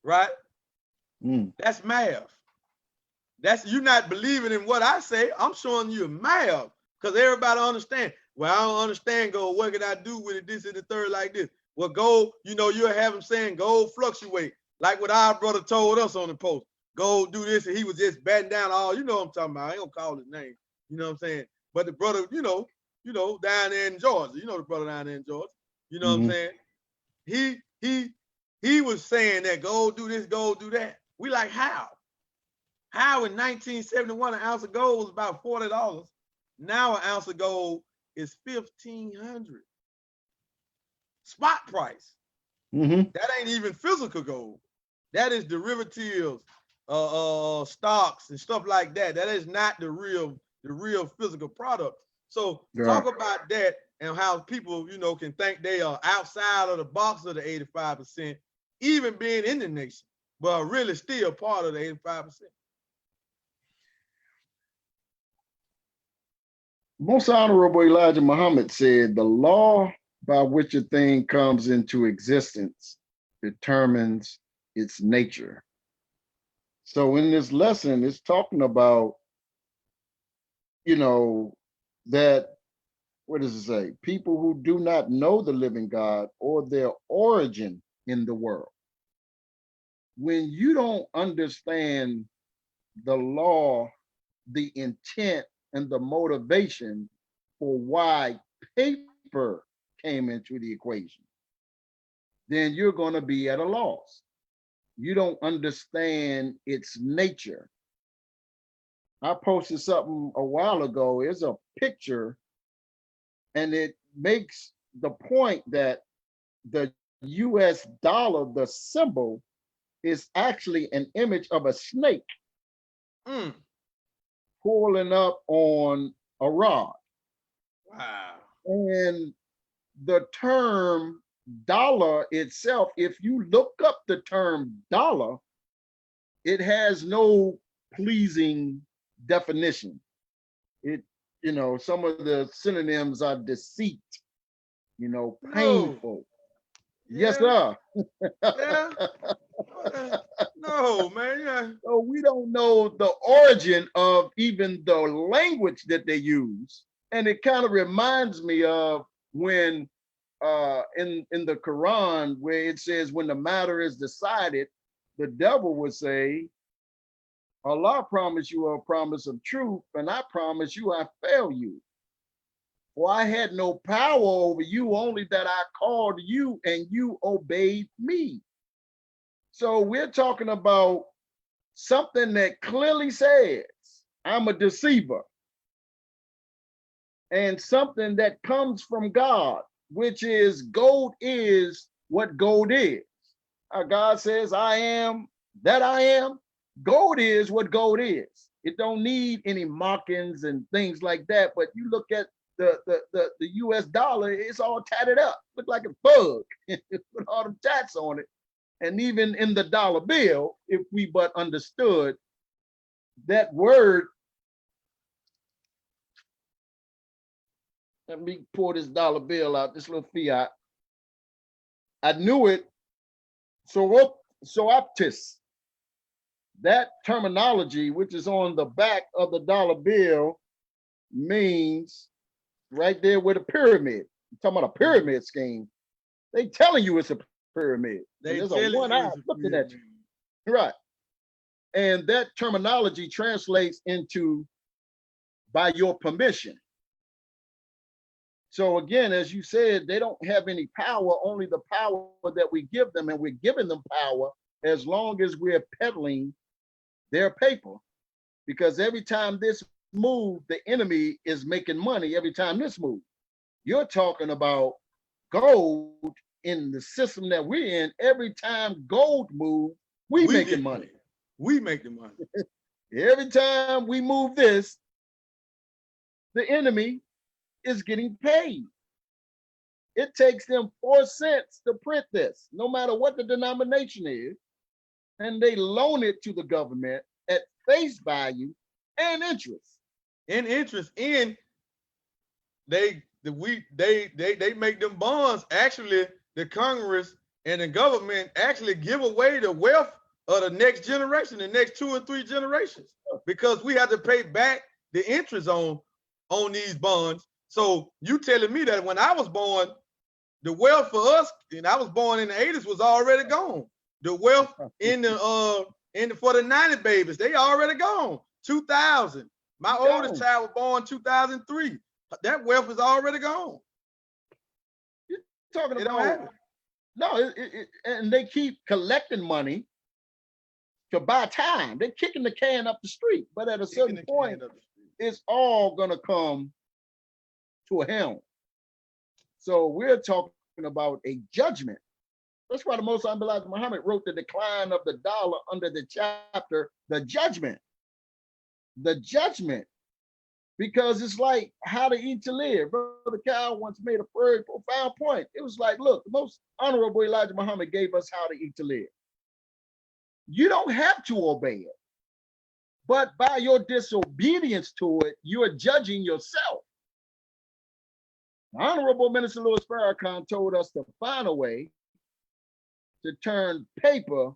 Right? That's math. That's you not believing in what I say. I'm showing you math because everybody understand. Well, I don't understand gold. What can I do with it? This and the third like this. Well, gold, you know, you'll have him saying gold fluctuate. Like what our brother told us on the post. Gold do this, and he was just batting down all, you know what I'm talking about. I ain't gonna call his name. You know what I'm saying? But the brother, you know, down there in Georgia. You know the brother down there in Georgia. You know what I'm saying? He was saying that gold do this, gold do that. We like, how? How in 1971 an ounce of gold was about $40. Now an ounce of gold is 1,500. Spot price. Mm-hmm. That ain't even physical gold. That is derivatives, stocks and stuff like that. That is not the real physical product. So Yeah. talk about that and how people, can think they are outside of the box of the 85%, even being in the nation, but are really still part of the 85%. Most Honorable Elijah Muhammad said, the law by which a thing comes into existence determines its nature. So in this lesson, it's talking about, you know, that, what does it say? People who do not know the living God or their origin in the world. When you don't understand the law, the intent, and the motivation for why paper came into the equation, then you're going to be at a loss. You don't understand its nature. I posted something a while ago. It's a picture, and it makes the point that the US dollar, the symbol, is actually an image of a snake Mm. coiling up on a rod. Wow. And the term dollar itself, if you look up the term dollar, it has no pleasing definition. It, some of the synonyms are deceit, No. painful. Yes, Yeah. sir. Yeah. No, man. Yeah. So we don't know the origin of even the language that they use. And it kind of reminds me of when in the Quran, where it says, when the matter is decided, the devil would say, Allah promised you a promise of truth, and I promise you I fail you. For I had no power over you, only that I called you and you obeyed me. So we're talking about something that clearly says I'm a deceiver, and something that comes from God, which is gold is what gold is. God says, I am that I am. Gold is what gold is. It don't need any markings and things like that. But you look at the US dollar, it's all tatted up, look like a bug with all the tats on it. And even in the dollar bill, if we but understood that word, let me pour this dollar bill out, this little fiat. I knew it. So optis, that terminology, which is on the back of the dollar bill, means right there with a pyramid. I'm talking about a pyramid scheme. They telling you it's a pyramid. And They there's a telling one you eye it's a looking at pyramid. you. Right. And that terminology translates into by your permission. So again, as you said, they don't have any power, only the power that we give them, and we're giving them power as long as we're peddling their paper. Because every time this move, the enemy is making money every time this move. You're talking about gold in the system that we're in. Every time gold move, we We making get money. money. We make the money. Every time we move this, the enemy is getting paid. It takes them 4 cents to print this, no matter what the denomination is, and they loan it to the government at face value and interest. In interest in they make them bonds. Actually, the Congress and the government actually give away the wealth of the next generation, the next 2 or 3 generations, because we have to pay back the interest on these bonds. So you telling me that when I was born, the wealth for us, and I was born in the 80s, was already gone. The wealth for the 90 babies, they already gone. 2000. My oldest child was born 2003. That wealth is already gone. You're talking They don't have about it. no, and they keep collecting money to buy time. They're kicking the can up the street, but at a certain point, it's all gonna come to a helm. So we're talking about a judgment. That's why the Most High Elijah Muhammad wrote the decline of the dollar under the chapter, the judgment. The judgment. Because it's like how to eat to live. Brother Kyle once made a very profound point. It was like, look, the most honorable Elijah Muhammad gave us how to eat to live. You don't have to obey it. But by your disobedience to it, you are judging yourself. The Honorable Minister Louis Farrakhan told us to find a way to turn paper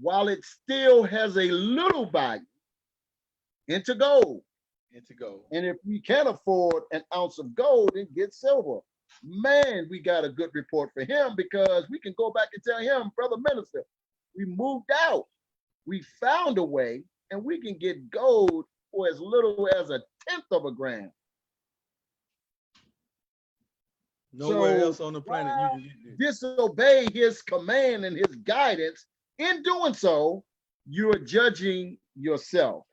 while it still has a little value into gold. And if we can't afford an ounce of gold, then get silver. Man, we got a good report for him because we can go back and tell him, brother minister, we moved out. We found a way and we can get gold for as little as 1/10 of a gram. Nowhere else on the planet you can get this. Disobey his command and his guidance. In doing so, you're judging yourself.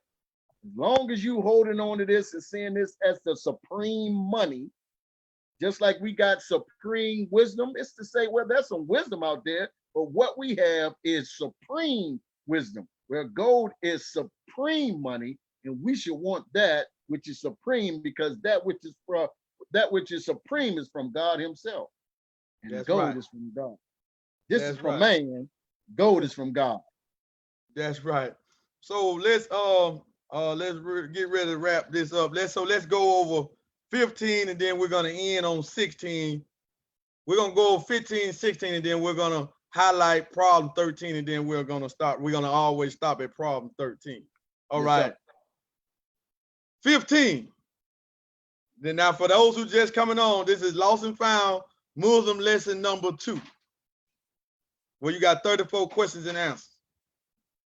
As long as you holding on to this and seeing this as the supreme money, just like we got supreme wisdom, it's to say, well, there's some wisdom out there, but what we have is supreme wisdom, where gold is supreme money, and we should want that which is supreme, because that which is supreme is from God himself. And That's gold right. is from God. This That's is from right. man, gold is from God. That's right. So let's get ready to wrap this up. Let's go over 15 and then we're gonna end on 16. We're gonna go over 15, 16, and then we're gonna highlight problem 13, and then we're gonna stop. We're gonna always stop at problem 13. All Yes, right. sir. 15. Then now for those who just coming on, this is Lost and Found Muslim lesson number 2, where you got 34 questions and answers.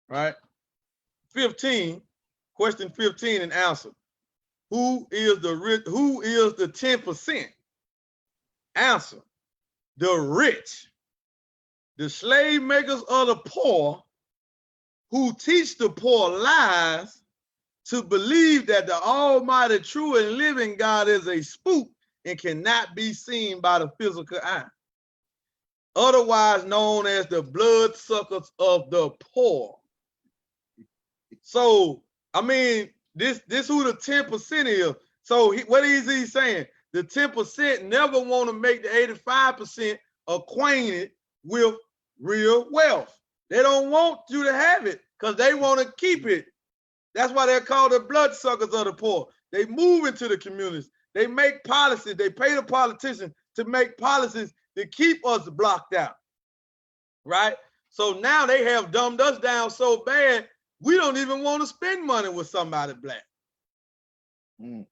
Right? 15, question 15 and answer. Who is the 10%? Answer: the rich, the slave makers of the poor, who teach the poor lies to believe that the almighty true and living God is a spook and cannot be seen by the physical eye, otherwise known as the bloodsuckers of the poor. So, I mean, this who the 10% is. So what is he saying? The 10% never want to make the 85% acquainted with real wealth. They don't want you to have it because they want to keep it. That's why they're called the bloodsuckers of the poor. They move into the communities. They make policies. They pay the politicians to make policies to keep us blocked out. Right? So now they have dumbed us down so bad, we don't even want to spend money with somebody black. We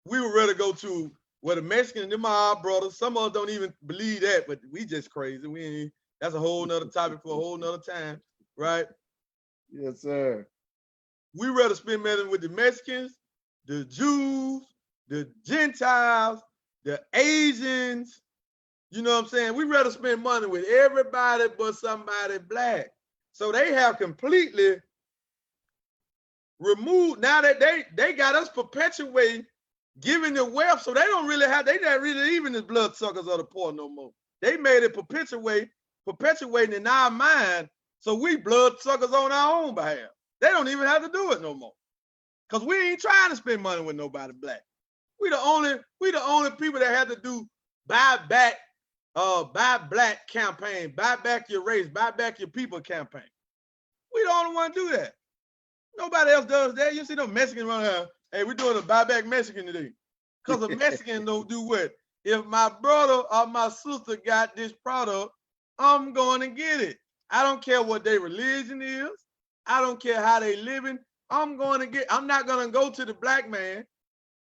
would rather go to where the Mexicans, them are our brothers. Some of us don't even believe that, but we just crazy. That's a whole nother topic for a whole nother time, right? Yes, sir. We rather spend money with the Mexicans, the Jews, the Gentiles, the Asians. You know what I'm saying? We rather spend money with everybody but somebody black. So they have completely removed. Now that they got us perpetuating giving the wealth, so they don't really have, they not really even the bloodsuckers of the poor no more. They made it perpetuating in our mind, so we bloodsuckers on our own behalf. They don't even have to do it no more, because we ain't trying to spend money with nobody black. We the only people that had to do buy black campaign, buy back your race, buy back your people campaign. We the only one do that. Nobody else does that. You see them Mexicans running around, hey, we're doing a buy back Mexican today. Because a Mexican don't do what? If my brother or my sister got this product, I'm going to get it. I don't care what their religion is. I don't care how they living. I'm not going to go to the black man.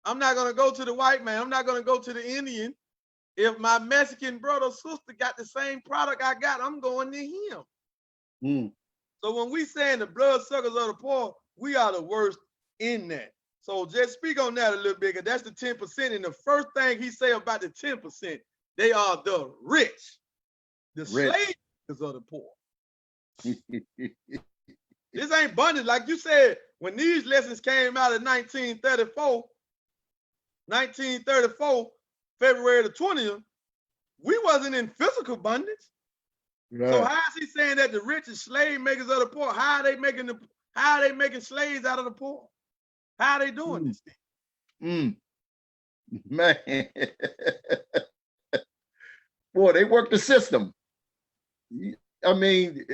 I'm not going to go to the white man. I'm not going to go to the Indian. If my Mexican brother or sister got the same product I got, I'm going to him. So when we saying the bloodsuckers of the poor, we are the worst in that. So just speak on that a little bit, because that's the 10%. And the first thing he say about the 10%, they are the rich, the slaves of the poor. This ain't abundant. Like you said, when these lessons came out in 1934, 1934, February the 20th, we wasn't in physical abundance. Right. So how is he saying that the rich are slave makers of the poor? How are they making slaves out of the poor? How are they doing this thing? Man. Boy, they work the system. I mean,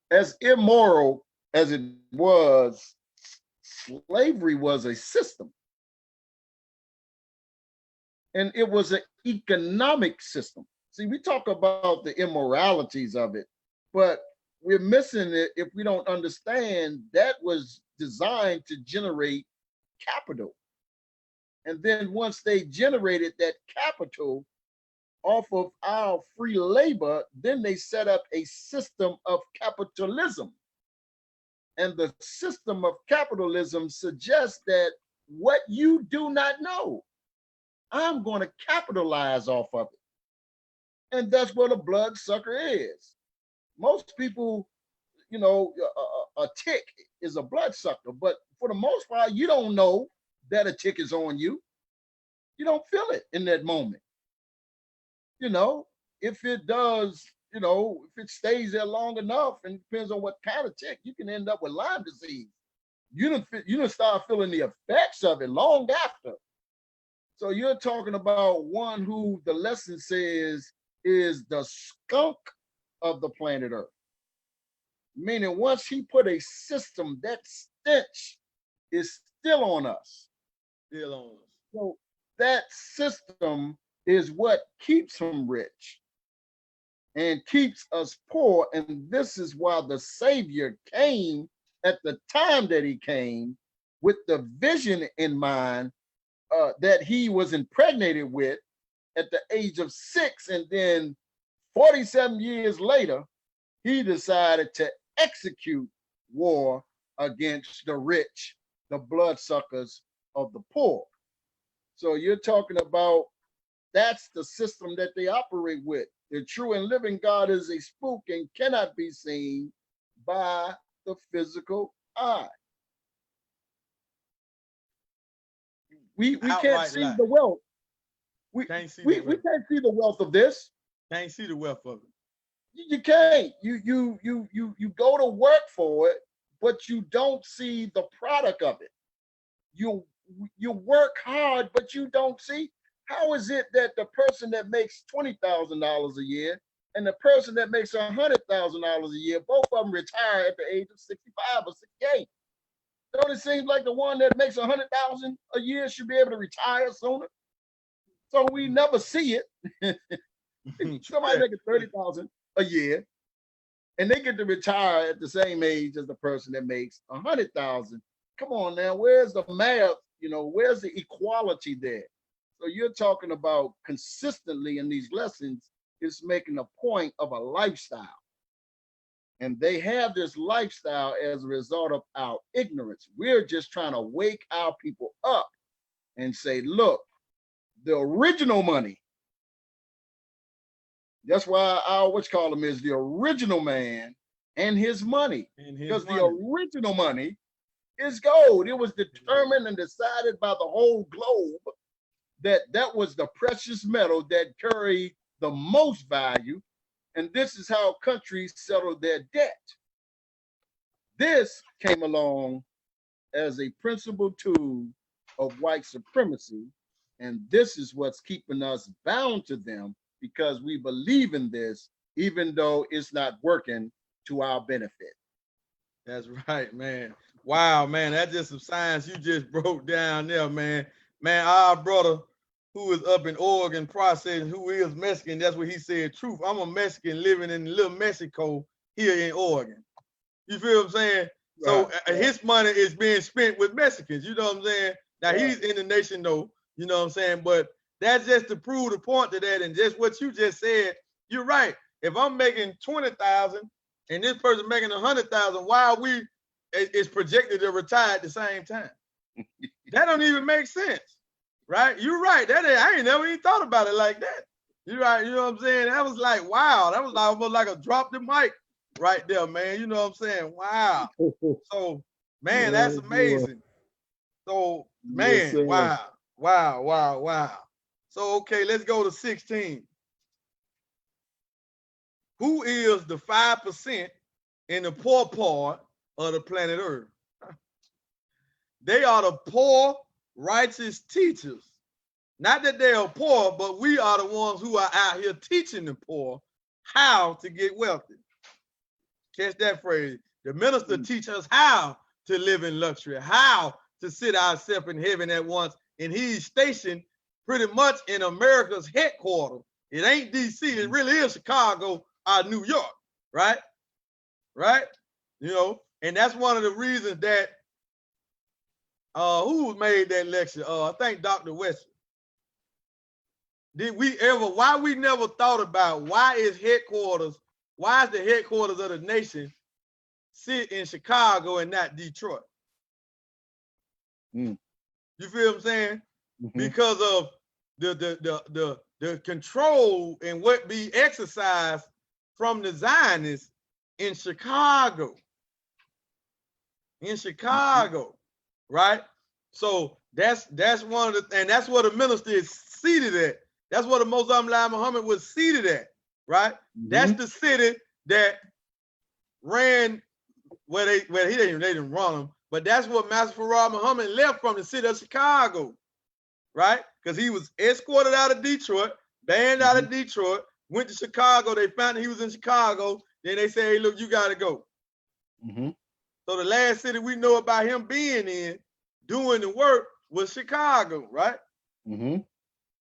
as immoral as it was, slavery was a system. And it was an economic system. See, we talk about the immoralities of it, but we're missing it if we don't understand that was designed to generate capital. And then once they generated that capital off of our free labor, then they set up a system of capitalism. And the system of capitalism suggests that what you do not know, I'm going to capitalize off of it. And that's what a bloodsucker is. Most people, you know, a tick is a bloodsucker, but for the most part, you don't know that a tick is on you. You don't feel it in that moment. You know, if it does, you know, if it stays there long enough, and depends on what kind of tick, you can end up with Lyme disease. You don't start feeling the effects of it long after. So you're talking about one who the lesson says is the skunk of the planet Earth. Meaning once he put a system, that stench is still on us. Still on us. So that system is what keeps him rich and keeps us poor. And this is why the Savior came at the time that he came, with the vision in mind that he was impregnated with at the age of 6. And then 47 years later, he decided to execute war against the rich, the bloodsuckers of the poor. So you're talking about, that's the system that they operate with. The true and living God is a spook and cannot be seen by the physical eye. We can't see the wealth. We can't see the wealth of this. Can't see the wealth of it. You can't. You go to work for it, but you don't see the product of it. You work hard, but you don't see. How is it that the person that makes $20,000 a year and the person that makes $100,000 a year, both of them retire at the age of 65 or 68? Don't it seem like the one that makes $100,000 a year should be able to retire sooner? So we never see it. Somebody making $30,000 a year, and they get to retire at the same age as the person that makes $100,000. Come on now, where's the math? You know, where's the equality there? So you're talking about consistently in these lessons, it's making a point of a lifestyle. And they have this lifestyle as a result of our ignorance. We're just trying to wake our people up and say, look, the original money, that's why our whatchamacallit is the original man and his money. Because the original money is gold. It was determined and decided by the whole globe that was the precious metal that carried the most value. And this is how countries settled their debt. This came along as a principal tool of white supremacy. And this is what's keeping us bound to them, because we believe in this, even though it's not working to our benefit. That's right, man. Wow, man, that's just some science you just broke down there, man. Man, our brother who is up in Oregon processing, who is Mexican, that's what he said, truth. I'm a Mexican living in little Mexico here in Oregon. You feel what I'm saying? Right. So his money is being spent with Mexicans, you know what I'm saying? Now he's in the nation though, you know what I'm saying? But that's just to prove the point to that, and just what you just said, you're right. If I'm making 20,000 and this person making 100,000, why are it's projected to retire at the same time? That don't even make sense. Right? You're right. I ain't never even thought about it like that. You're right. You know what I'm saying? That was like, wow. That was almost like a drop the mic right there, man. You know what I'm saying? Wow. So, man, that's amazing. So, man, wow. Wow, wow, wow. So, okay, let's go to 16. Who is the 5% in the poor part of the planet Earth? They are the poor, righteous teachers. Not that they are poor, but we are the ones who are out here teaching the poor how to get wealthy. Catch that phrase. The minister teach us how to live in luxury, how to sit ourselves in heaven at once. And he's stationed pretty much in America's headquarters. It ain't DC, it really is Chicago or New York, right? Right? You know, and that's one of the reasons that who made that lecture? I think Dr. West. Did we ever, why we never thought about why is the headquarters of the nation sit in Chicago and not Detroit? You feel what I'm saying? Because of the control and what be exercised from the Zionists in Chicago. In Chicago, right? So that's one of the, and that's where the minister is seated at. That's where the Mosam Muhammad was seated at, right? That's the city that ran where they didn't run them, but that's what Master Farad Muhammad left from, the city of Chicago, right? Because he was escorted out of Detroit, banned out of Detroit, went to Chicago. They found he was in Chicago. Then they said, "Hey, look, you got to go." So the last city we know about him being in, doing the work, was Chicago, right?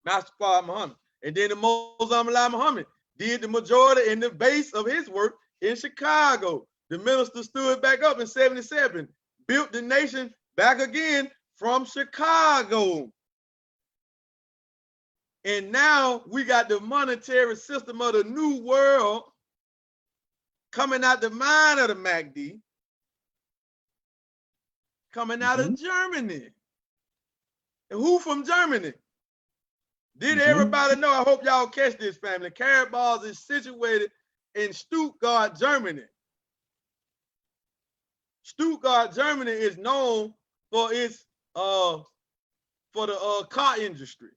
Master Farad Muhammad. And then the Mosam Muhammad did the majority and the base of his work in Chicago. The minister stood back up in 77, built the nation back again from Chicago. And now we got the monetary system of the new world coming out the mind of the Mahdi, coming out of Germany. And who from Germany? Did everybody know? I hope y'all catch this, family. Carrot Balls is situated in Stuttgart, Germany. Stuttgart, Germany is known for its for the car industry.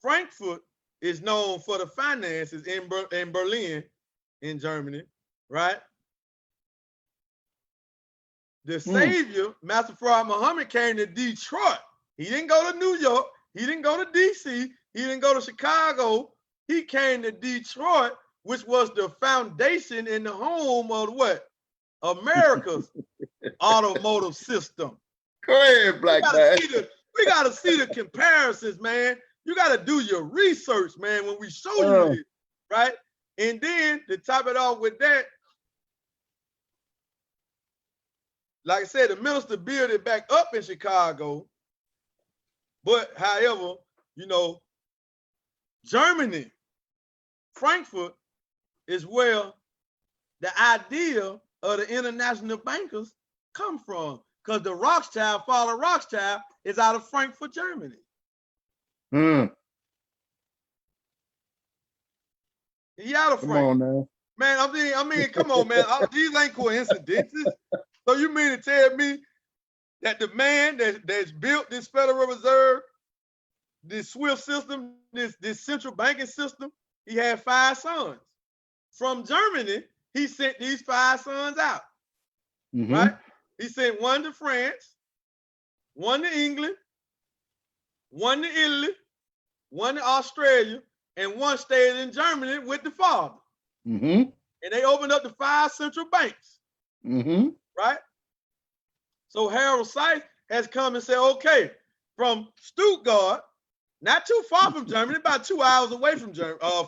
Frankfurt is known for the finances in Berlin, in Germany, right? The Savior, Master Farad Muhammad, came to Detroit. He didn't go to New York. He didn't go to DC. He didn't go to Chicago. He came to Detroit, which was the foundation and the home of what? America's automotive system. Go ahead, Black man. We got to see the comparisons, man. You got to do your research, man, when we show you it, right? And then to top it off with that, like I said, the minister built it back up in Chicago. But however, you know, Germany, Frankfurt is where the idea of the international bankers come from. Because the Rothschild, Father Rothschild, is out of Frankfurt, Germany. He out of Frankfurt. Come on now. Man, I mean, come on, man. These ain't coincidences. So you mean to tell me that the man that's built this Federal Reserve, this SWIFT system, this central banking system, he had 5 sons. From Germany, he sent these 5 sons out, right? He sent one to France, one to England, one to Italy, one to Australia, and one stayed in Germany with the father. And they opened up the 5 central banks, right? So Harold Sykes has come and said, okay, from Stuttgart, not too far from Germany, about 2 hours away from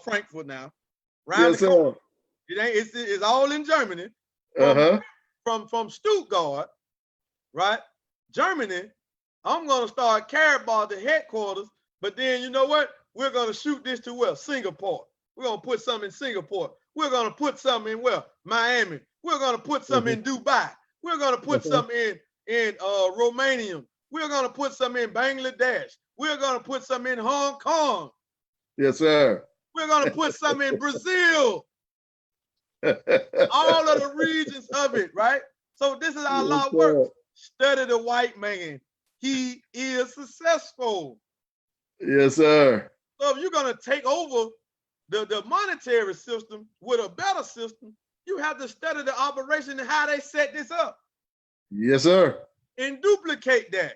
Frankfurt now. Yes, sir. It's all in Germany. From Stuttgart, right? Germany, I'm going to start Carrot Ball the headquarters, but then you know what? We're going to shoot this to where? Singapore. We're going to put something in Singapore. We're going to put something in where? Miami. We're going to put something in Dubai. We're going to put something in Romania. We're going to put something in Bangladesh. We're going to put something in Hong Kong. Yes, sir. We're going to put something in Brazil. All of the regions of it, right? So this is how law works. Study the white man. he is successful. Yes, sir. So if you're going to take over the monetary system with a better system, you have to study the operation and how they set this up. Yes, sir. And duplicate that.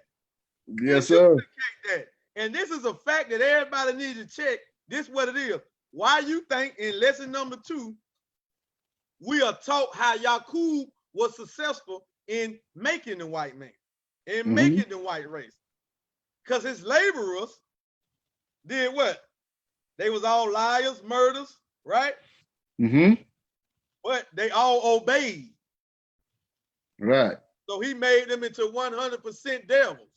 Yes, sir. That. And this is a fact that everybody needs to check. This is what it is. Why you think in lesson number 2, we are taught how Yaqub was successful in making the white man, in making the white race. Because his laborers did what? They was all liars, murders, right? But they all obeyed. Right. So he made them into 100% devils,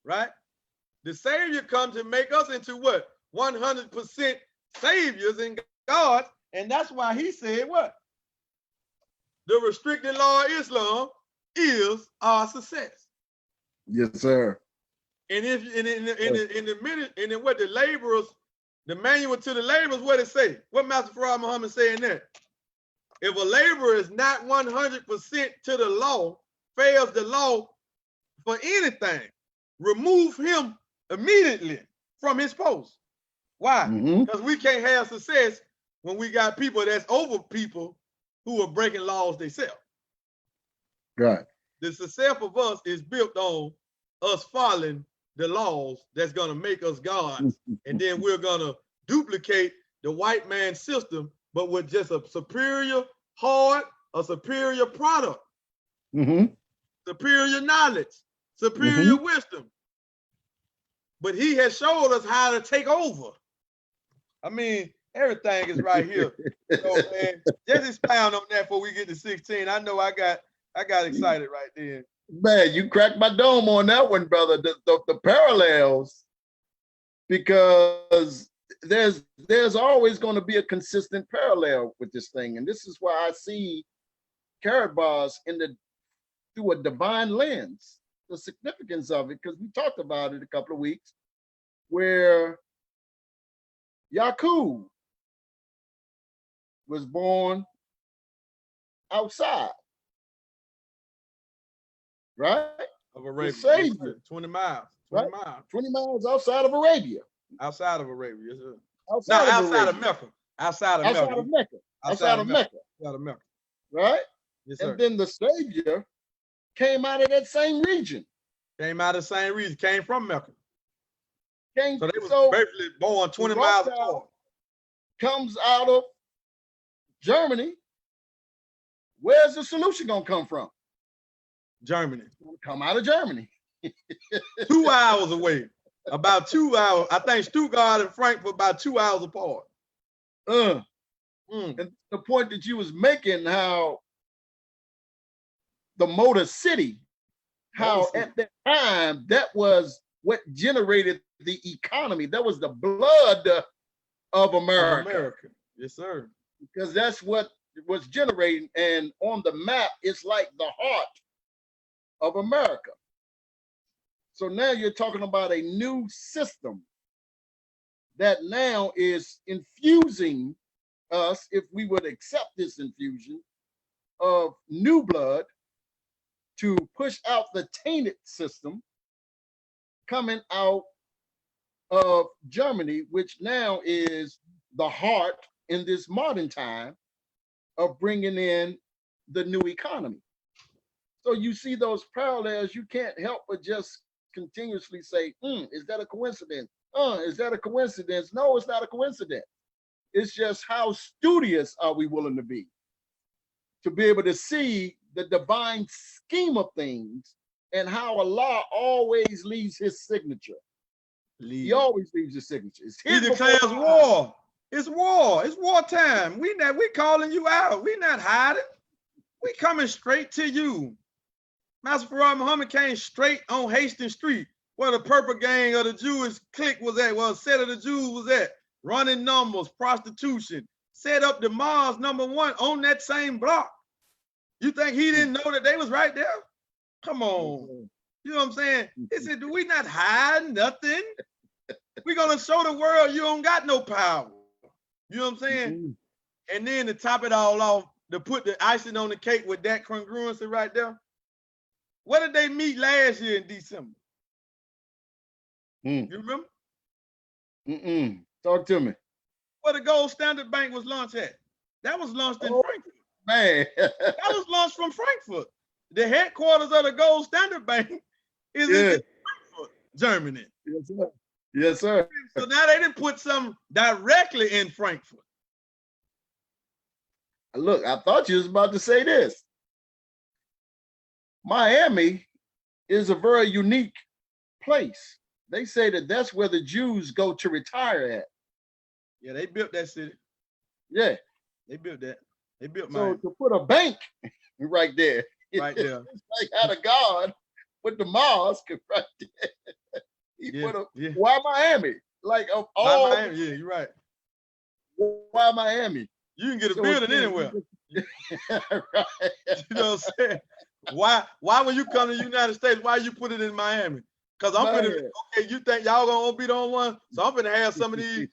right? The Savior comes to make us into what? 100% saviors in God. And that's why he said what? The restricted law of Islam is our success. Yes, sir. And if in the what the laborers, the manual to the laborers, what it say? What Master Farad Muhammad saying there? If a laborer is not 100% to the law, fails the law for anything, remove him immediately from his post. Why? Because we can't have success when we got people that's over people who are breaking laws themselves. Right. The success of us is built on us following the laws that's going to make us gods. And then we're going to duplicate the white man's system, but with just a superior heart, a superior product, superior knowledge, superior wisdom. But he has showed us how to take over. I mean, everything is right here. So, man, just expound on that before we get to 16. I know I got excited right there. Man, you cracked my dome on that one, brother. The parallels, because there's always going to be a consistent parallel with this thing, and this is why I see carrot bars through a divine lens. The significance of it, because we talked about it a couple of weeks, where Yaqub was born outside, right? Of Arabia. The Savior, 20 miles. 20 miles. 20 miles outside of Arabia. Outside of Arabia, yes, sir. Outside of Mecca. Outside of Mecca. Outside of Mecca. Right? Yes, sir. And then the Savior came out of that same region. Came out of the same region. Came from Mecca. So they so were basically born 20 miles apart. Comes out of Germany. Where's the solution going to come from? Germany. It's going to come out of Germany. 2 hours away. About 2 hours. I think Stuttgart and Frankfurt about 2 hours apart. And the point that you was making, how the Motor City, how at that time, that was what generated the economy. That was the blood of America. Yes, sir. Because that's what was generating. And on the map, it's like the heart of America. So now you're talking about a new system that now is infusing us, if we would accept this infusion of new blood to push out the tainted system coming out of Germany, which now is the heart in this modern time of bringing in the new economy. So you see those parallels, you can't help but just continuously say, is that a coincidence? Is that a coincidence? No, it's not a coincidence. It's just how studious are we willing to be able to see the divine scheme of things and how Allah always leaves his signature. He always leaves his signature. He declares war. It's war. It's wartime. We calling you out. We not hiding. We coming straight to you. Master Farad Muhammad came straight on Hastings Street, where the purple gang of the Jewish clique was at, where a set of the Jews was at, running numbers, prostitution, set up the Mars #1 on that same block. You think he didn't know that they was right there? Come on. You know what I'm saying? He said, do we not hide nothing? We're going to show the world you don't got no power. You know what I'm saying? And then to top it all off, to put the icing on the cake with that congruency right there, what did they meet last year in December? Mm. You remember? Talk to me. Where the Gold Standard Bank was launched at? That was launched in Frankfurt. Man. That was launched from Frankfurt. The headquarters of the Gold Standard Bank is in Frankfurt, Germany. Yes, sir. Yes, sir. So now they didn't put some directly in Frankfurt. Look, I thought you was about to say this. Miami is a very unique place. They say that that's where the Jews go to retire at. Yeah, they built that city. Yeah. They built that. They built Miami. So to put a bank right there. Right there. It's like how the God put the mosque right there. He put a, why Miami? Like of all Miami, yeah, you're right. Why Miami? You can get a building anywhere. Right. You know what I'm saying? Why when you come to the United States, why you put it in Miami? Because I'm gonna, okay, you think y'all gonna be the only one? So I'm gonna have some of these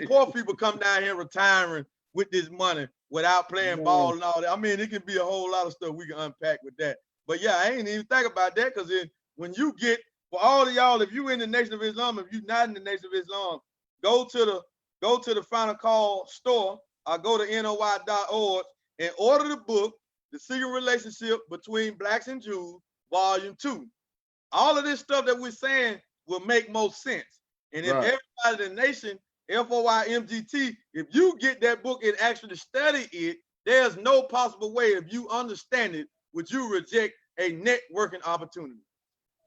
poor people come down here retiring with this money without playing ball and all that. I mean, it can be a whole lot of stuff we can unpack with that. But yeah, I ain't even think about that, because when you get, for all of y'all, if you in the Nation of Islam, if you not in the Nation of Islam, go to the Final Call store or go to NOI.org and order the book, The Secret Relationship Between Blacks and Jews, Volume 2. All of this stuff that we're saying will make most sense. And if everybody in the nation, FOIMGT, if you get that book and actually study it, there's no possible way, if you understand it, would you reject a networking opportunity.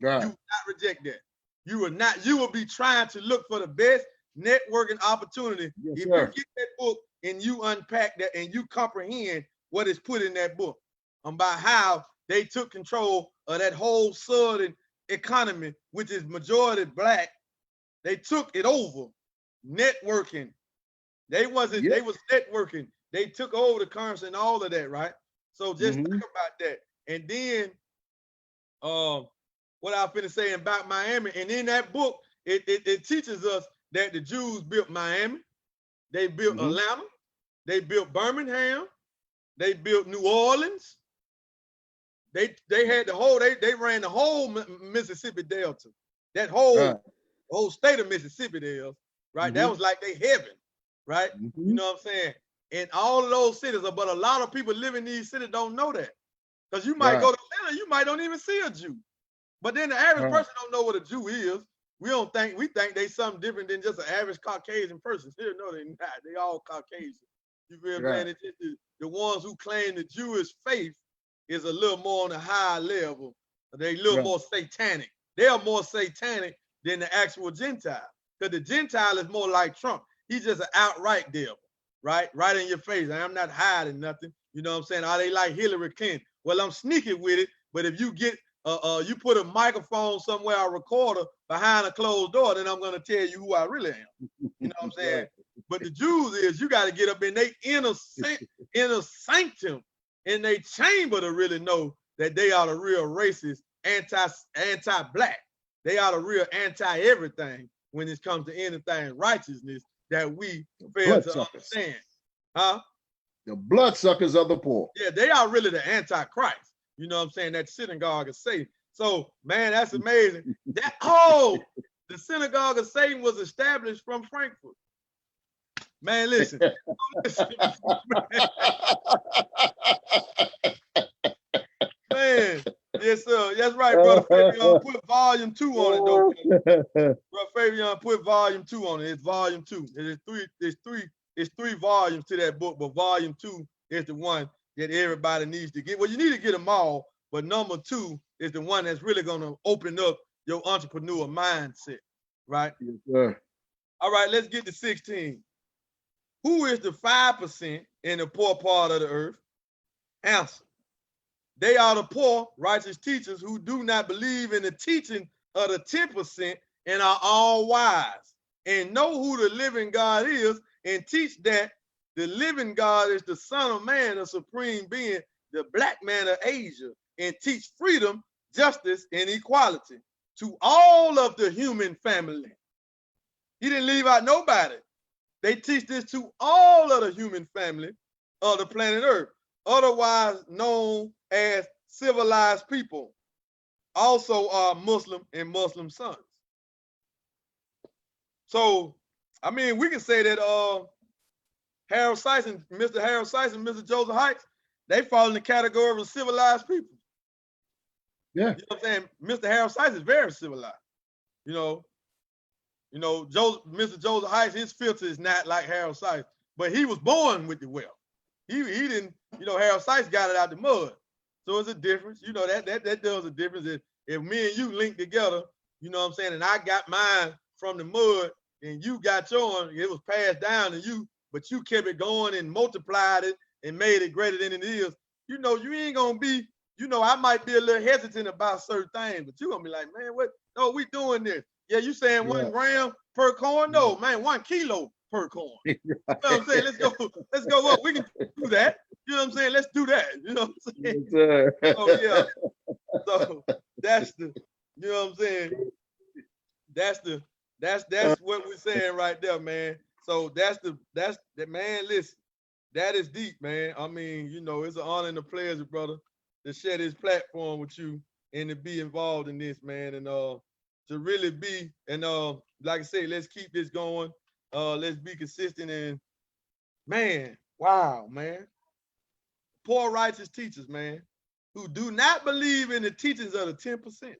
Right. You will not reject that. You will not. You will be trying to look for the best networking opportunity. Yes, if you get that book and you unpack that and you comprehend what is put in that book about how they took control of that whole southern economy, which is majority black. They took it over. Networking. They wasn't. They was networking. They took over the currency and all of that, right? So just think about that. And then, what I was finna say about Miami, and in that book, it teaches us that the Jews built Miami, they built Atlanta, they built Birmingham, they built New Orleans. They had the whole, they ran the whole Mississippi Delta, that whole state of Mississippi there, right? That was like they heaven, right? You know what I'm saying? And all of those cities, but a lot of people living in these cities don't know that. Because you might go to Atlanta, you might don't even see a Jew. But then the average person don't know what a Jew is. We think they something different than just an average Caucasian person. Here, no, they're not. They all Caucasian. You feel me? It's just the ones who claim the Jewish faith is a little more on a higher level. They a little more satanic. They are more satanic than the actual Gentile. Because the Gentile is more like Trump. He's just an outright devil, right? Right in your face. I'm not hiding nothing. You know what I'm saying? Are they like Hillary Clinton? Well, I'm sneaky with it, but if you get you put a microphone somewhere, a recorder behind a closed door, then I'm gonna tell you who I really am. You know what I'm saying? But the Jews is you got to get up in their inner sanctum, in their chamber to really know that they are the real racist, anti-black. They are the real anti-everything when it comes to anything righteousness that we fail to understand. Huh? The bloodsuckers of the poor. Yeah, they are really the antichrist. You know what I'm saying? That synagogue of Satan. So, man, that's amazing. The synagogue of Satan was established from Frankfurt. Man, listen. Man, yes, sir. That's right, brother Fabian. Put volume 2 on it, though. Brother Fabian, put volume 2 on it. It's volume 2. It's three volumes to that book, but volume 2 is the one that everybody needs to get. Well, you need to get them all, but number 2 is the one that's really going to open up your entrepreneur mindset, right? Yes, sir. All right, let's get to 16. Who is the 5% in the poor part of the earth? Answer. They are the poor, righteous teachers who do not believe in the teaching of the 10% and are all wise and know who the living God is and teach that the living God is the Son of Man, the supreme being, the black man of Asia, and teach freedom, justice, and equality to all of the human family. He didn't leave out nobody. They teach this to all of the human family of the planet Earth, otherwise known as civilized people, also are Muslim and Muslim sons. So, I mean, we can say that Harold Sison, Mr. Harold Sison, Mr. Joseph Heights, they fall in the category of civilized people. Yeah. You know what I'm saying? Mr. Harold Sison is very civilized. You know, Mr. Joseph Heights, his filter is not like Harold Sison, but he was born with the wealth. He didn't, Harold Sison got it out the mud. So it's a difference. That does a difference. If me and you link together, you know what I'm saying, and I got mine from the mud and you got yours, it was passed down to you, but you kept it going and multiplied it and made it greater than it is. You ain't gonna be, I might be a little hesitant about certain things, but you're gonna be like, man, what? No, we doing this. Yeah, you saying 1 gram per corn? No, man, 1 kilo per corn. You know what I'm saying? Let's go up. We can do that. You know what I'm saying? Let's do that. You know what I'm saying? Yes, Oh yeah. So that's the, you know what I'm saying? That's what we're saying right there, man. So that's the man, listen, that is deep, man. I mean, it's an honor and a pleasure, brother, to share this platform with you and to be involved in this, man. And to really be, and like I say, let's keep this going. Let's be consistent, and man, wow, man. Poor righteous teachers, man, who do not believe in the teachings of the 10%.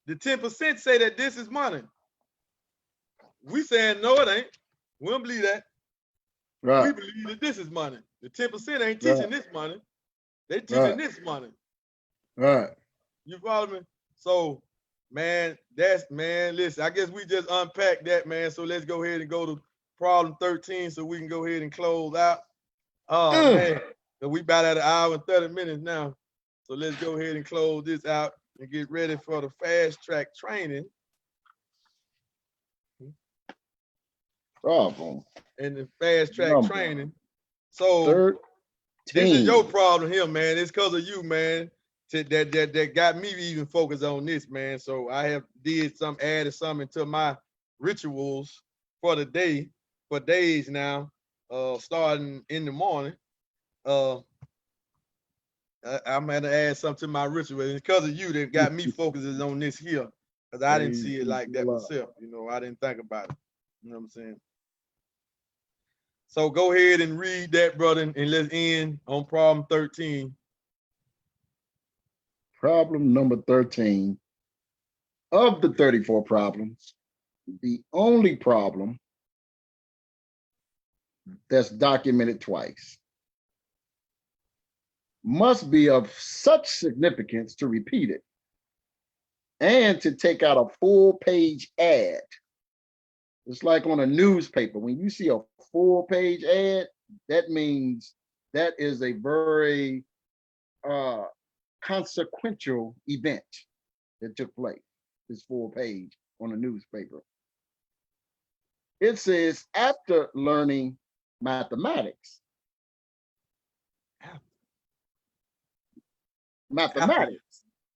The 10% say that this is money. We saying no, it ain't. We don't believe that. right. We believe that this is money. The 10% ain't teaching this money. They teaching this money. Right. You follow me? So, man, listen, I guess we just unpacked that, man. So let's go ahead and go to problem 13 so we can go ahead and close out. Oh, man. So we about at 1 hour and 30 minutes now. So let's go ahead and close this out and get ready for the fast track training. Problem. And the fast track training. So 13. This is your problem here, man. It's because of you, man. That got me even focused on this, man. So I have added something to my rituals for the day, for days now, starting in the morning. I'm gonna add something to my ritual. It's because of you that got me focused on this here, because I didn't see it like that myself. I didn't think about it. You know what I'm saying? So go ahead and read that, brother, and let's end on problem 13. Problem number 13 of the 34 problems, the only problem that's documented twice, must be of such significance to repeat it and to take out a full-page ad. It's like on a newspaper. When you see a full-page ad, that means that is a very consequential event that took place, this full page on a newspaper. It says, after learning mathematics.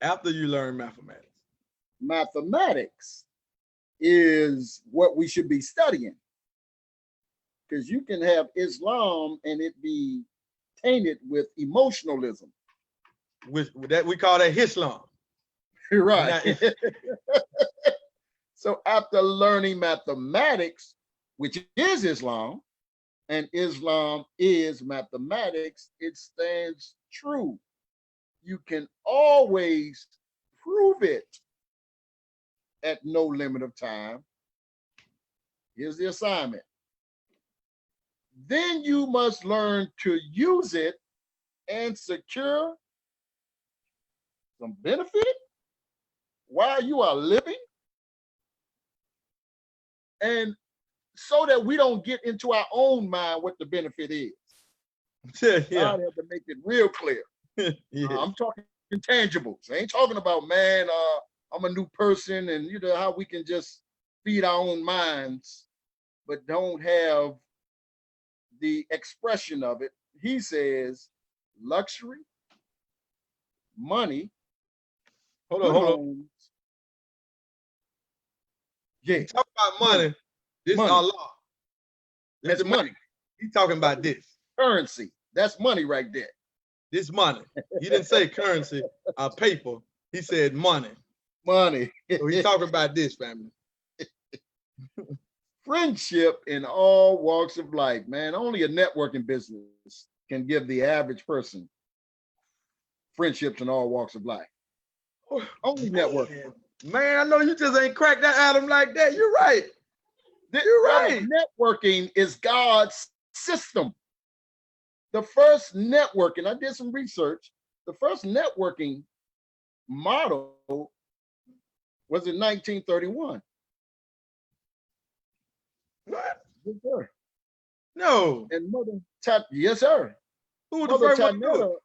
After you learn mathematics. Mathematics is what we should be studying. Because you can have Islam and it be tainted with emotionalism. That we call that Islam. Right. So after learning mathematics, which is Islam, and Islam is mathematics, it stands true. You can always prove it at no limit of time. Here's the assignment. Then you must learn to use it and secure some benefit while you are living, and so that we don't get into our own mind what the benefit is. Yeah. God had to make it real clear. I'm talking intangibles. I ain't talking about, man, I'm a new person and how we can just feed our own minds, but don't have the expression of it. He says luxury, money. Hold on. Yeah. You talk about money. This money. is Allah. That's money. He's talking about this. Currency. That's money right there. This money. He didn't say currency or paper. He said money. Money. So he's talking about this, family. Friendship in all walks of life, man. Only a networking business can give the average person friendships in all walks of life. Only networking. Man, I know you just ain't cracked that Adam like that. You're right. You're Brother, right. networking is God's system. The first networking, I did some research. The first networking model was in 1931. What? Yes, sir. No. And Mother yes, sir. Who was Mother the first one to do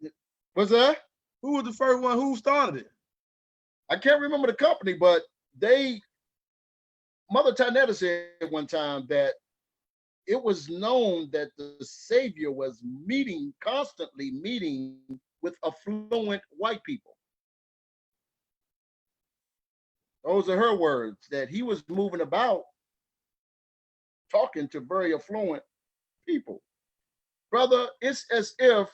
it? was that? Who was the first one? Who started it? I can't remember the company, but Mother Tanetta said one time that it was known that the Savior was constantly meeting with affluent white people. Those are her words, that he was moving about talking to very affluent people. Brother, it's as if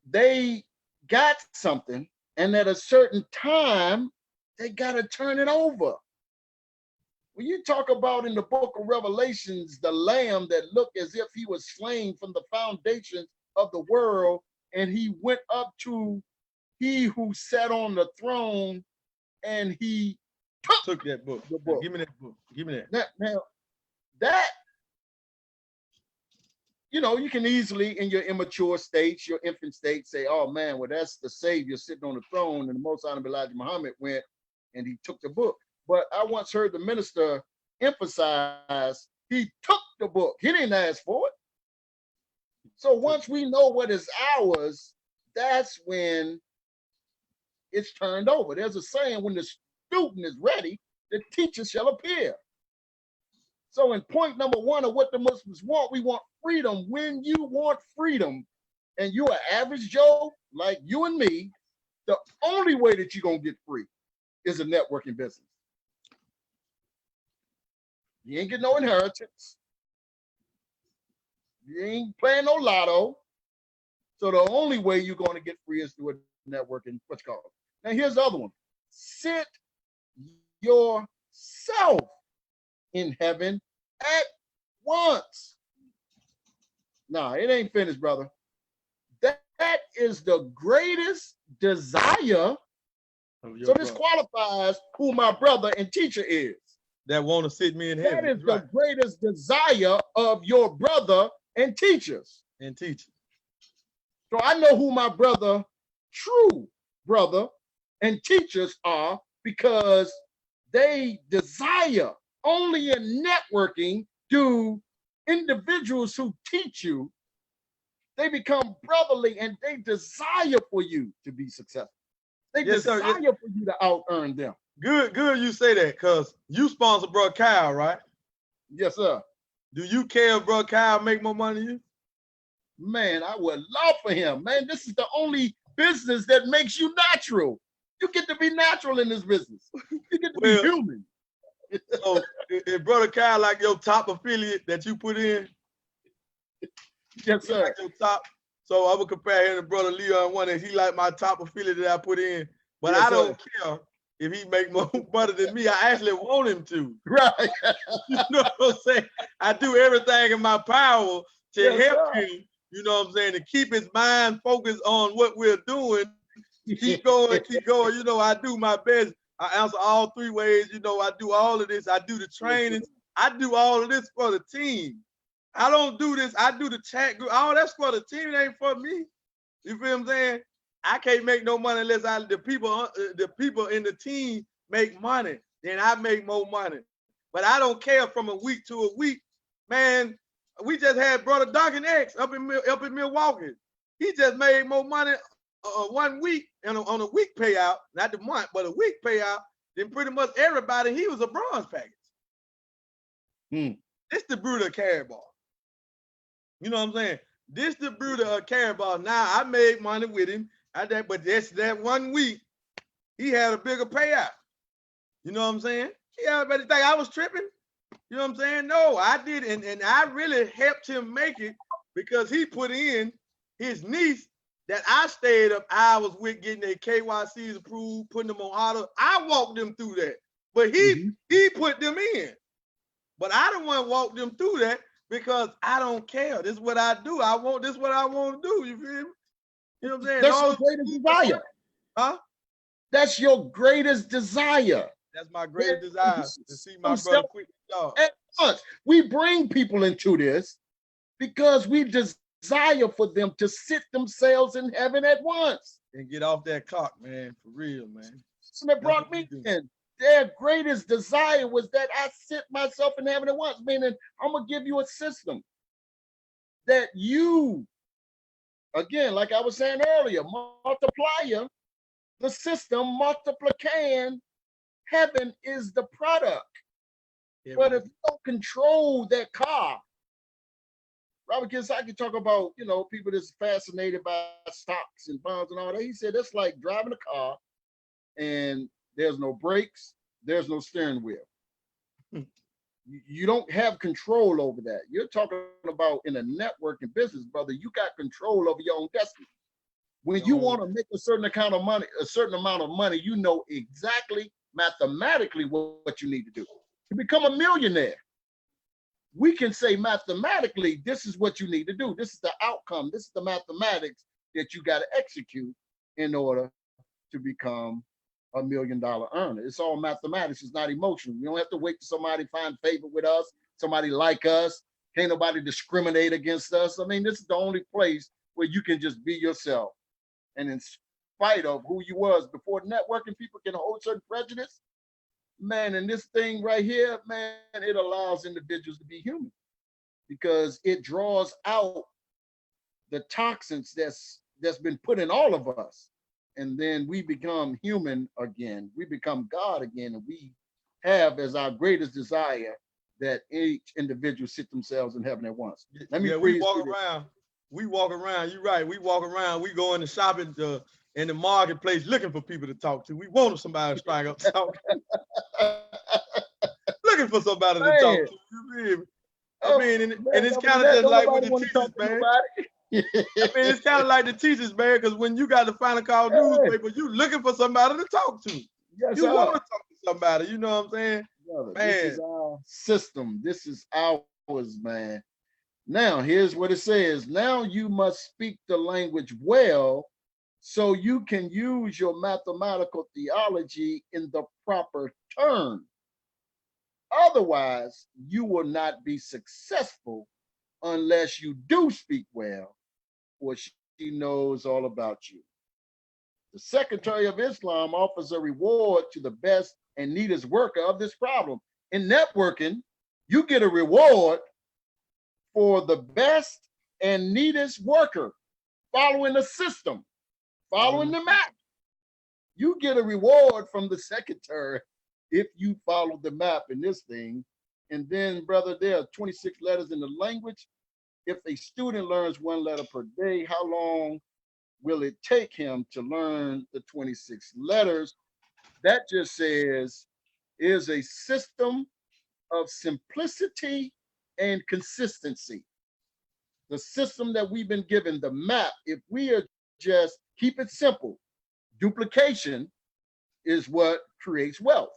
they got something and at a certain time, they got to turn it over. When you talk about in the book of Revelations, the lamb that looked as if he was slain from the foundations of the world, and he went up to he who sat on the throne, and he took that book. The book. Give me that book. Give me that. Now, that, you can easily, in your immature state, your infant state, say, oh man, well, that's the Savior sitting on the throne, and the Most Honorable Elijah Muhammad went and he took the book. But I once heard the minister emphasize he took the book. He didn't ask for it. So once we know what is ours, that's when it's turned over. There's a saying, when the student is ready, the teacher shall appear. So in point number one of what the Muslims want, we want freedom. When you want freedom and you're an average Joe like you and me, the only way that you're going to get free is a networking business. You ain't getting no inheritance. You ain't playing no lotto. So the only way you're going to get free is through a networking, what's called. Now here's the other one. Sit yourself in heaven at once. Nah, it ain't finished, brother. That is the greatest desire. So this qualifies who my brother and teacher is. That want to sit me in heaven. That is the greatest desire of your brother and teachers. And teachers. So I know who my brother, true brother and teachers are, because they desire. Only in networking do individuals who teach you, they become brotherly and they desire for you to be successful. They desire for you to out-earn them. Good you say that, because you sponsor Bro Kyle, right? Yes, sir. Do you care if Bro Kyle make more money than you? Man, I would love for him. Man, this is the only business that makes you natural. You get to be natural in this business. You get to be human. So is Brother Kyle like your top affiliate that you put in? Yes, sir. Like your top. So I would compare him to Brother Leon one, and he like my top affiliate that I put in. But yes, I don't care if he make more money than me. I actually want him to. Right. You know what I'm saying? I do everything in my power to help him, you know what I'm saying, to keep his mind focused on what we're doing. Keep going. You know, I do my best. I answer all three ways. You know, I do all of this. I do the trainings. I do all of this for the team. I don't do this. I do the chat group. All that's for the team. It ain't for me. You feel what I'm saying? I can't make no money unless the people in the team make money. Then I make more money. But I don't care from a week to a week. Man, we just had Brother Duncan X up in Milwaukee. He just made more money 1 week and on a week payout, not the month, but a week payout, then pretty much everybody. He was a bronze package. Distributor carry ball. You know what I'm saying? Distributor carry ball. Now I made money with him. But that's that 1 week, he had a bigger payout. You know what I'm saying? Yeah, everybody think I was tripping. You know what I'm saying? No, I did, and I really helped him make it because he put in his niece that I stayed up hours with getting their KYCs approved, putting them on auto. I walked them through that. But he put them in. But I don't want to walk them through that because I don't care. This is what I do. This is what I want to do. You feel me? You know what I'm saying? That's your greatest desire. Huh? That's your greatest desire. That's my greatest desire to see my brother quit the job. At once. We bring people into this because we desire for them to sit themselves in heaven at once. And get off that clock, man. For real, man. So that brought me in. Their greatest desire was that I sit myself in heaven at once, meaning I'm going to give you a system that you, again, like I was saying earlier, multiplier, the system, multiplication, heaven is the product. Yeah, but if you don't control that car, Robert Kiyosaki talk about, you know, people that's fascinated by stocks and bonds and all that. He said it's like driving a car and there's no brakes, there's no steering wheel. You don't have control over that. You're talking about in a networking business, brother, you got control over your own destiny. When you want to make a certain amount of money, you know exactly mathematically what you need to do to become a millionaire. We can say mathematically, this is what you need to do. This is the outcome. This is the mathematics that you got to execute in order to become $1 million earner. It's all mathematics. It's not emotional. We don't have to wait for somebody to find favor with us, somebody like us. Can't nobody discriminate against us. I mean, this is the only place where you can just be yourself. And in spite of who you was before networking, people can hold certain prejudice. Man, and this thing right here, man, it allows individuals to be human because it draws out the toxins that's been put in all of us. And then we become human again. We become God again. And we have as our greatest desire that each individual sit themselves in heaven at once. Let me we walk around. We walk around. You're right. We walk around. We go in the shopping in the marketplace looking for people to talk to. We want somebody to strike up talk. Looking for somebody to talk to. You feel me? I mean, and it's kind of just like with the teachers, man. I mean, it's kind of like the teachers, man, because when you got the final call newspaper, you looking for somebody to talk to. Yes, you want to talk to somebody, you know what I'm saying? Brother, man. This is our system. This is ours, man. Now, here's what it says. Now you must speak the language well so you can use your mathematical theology in the proper term. Otherwise, you will not be successful unless you do speak well, or she knows all about you. The Secretary of Islam offers a reward to the best and neatest worker of this problem. In networking, you get a reward for the best and neatest worker following the system, following the map. You get a reward from the secretary if you follow the map in this thing. And then, brother, there are 26 letters in the language. If a student learns 1 letter per day, how long will it take him to learn the 26 letters? That just says is a system of simplicity and consistency. The system that we've been given, the map, if we are just keep it simple, duplication is what creates wealth.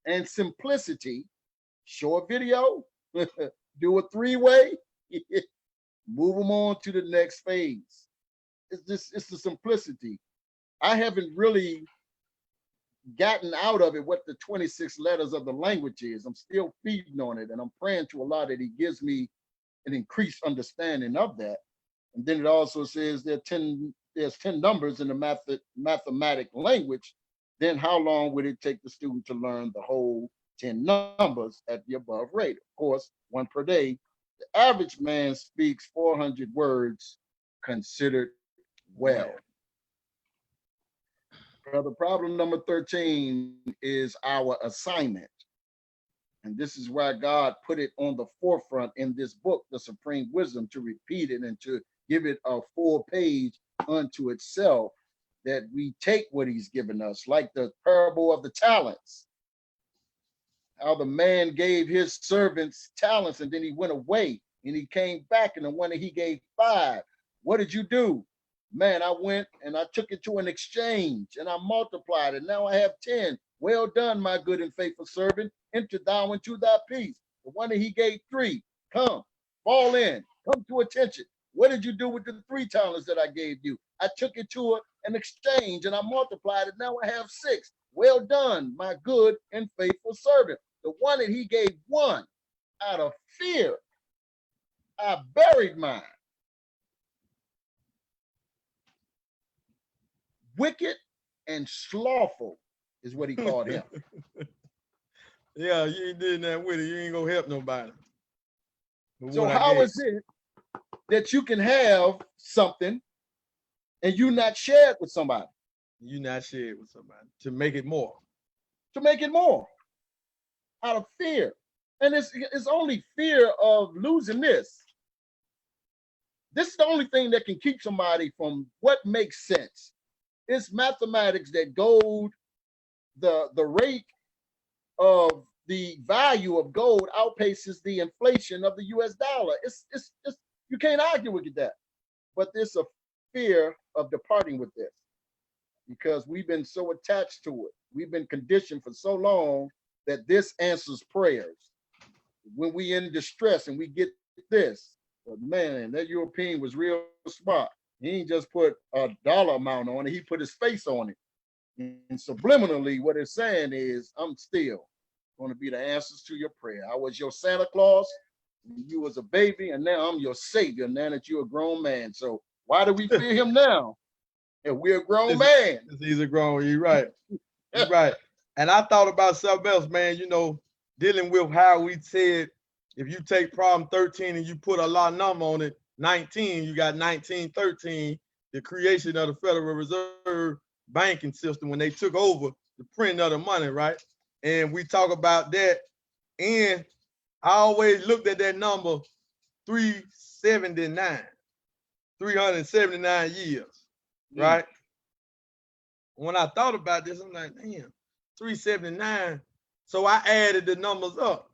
And simplicity, show a video, do a 3-way, move them on to the next phase. It's the simplicity. I haven't really gotten out of it what the 26 letters of the language is. I'm still feeding on it, and I'm praying to Allah that He gives me an increased understanding of that. And then it also says there's 10 numbers in the mathematic language. Then how long would it take the student to learn the whole 10 numbers at the above rate? Of course, 1 per day. The average man speaks 400 words considered well. The problem number 13 is our assignment. And this is why God put it on the forefront in this book, The Supreme Wisdom, to repeat it and to give it a full page unto itself, that we take what He's given us, like the parable of the talents. How the man gave his servants talents and then he went away and he came back, and the one that he gave 5. What did you do? Man, I went and I took it to an exchange and I multiplied it. Now I have 10. Well done, my good and faithful servant. Enter thou into thy peace. The one that he gave 3, come, fall in, come to attention. What did you do with the 3 talents that I gave you? I took it to an exchange and I multiplied it. Now I have 6. Well done, my good and faithful servant. The one that he gave 1, out of fear, I buried mine. Wicked and slothful is what he called him. Yeah, you ain't doing that with it. You ain't gonna help nobody. So how is it that you can have something and you not share it with somebody? You not share it with somebody to make it more. To make it more out of fear. And it's only fear of losing this. This is the only thing that can keep somebody from what makes sense. It's mathematics that gold, the rate of the value of gold outpaces the inflation of the US dollar. It's you can't argue with that. But there's a fear of departing with this because we've been so attached to it. We've been conditioned for so long that this answers prayers. When we in distress and we get this, but man, that European was real smart. He ain't just put a dollar amount on it, he put his face on it. And subliminally, what it's saying is, I'm still going to be the answers to your prayer. I was your Santa Claus, you was a baby, and now I'm your savior, now that you're a grown man. So why do we fear him now? If we're a grown man. He's a grown, you're right. You're right. And I thought about something else, man, you know, dealing with how we said, if you take problem 13 and you put a lot of number on it, 19, you got 1913, the creation of the Federal Reserve banking system when they took over the print of the money, right? And we talk about that. And I always looked at that number 379, 379 years, right? When I thought about this, I'm like, damn, 379. So I added the numbers up.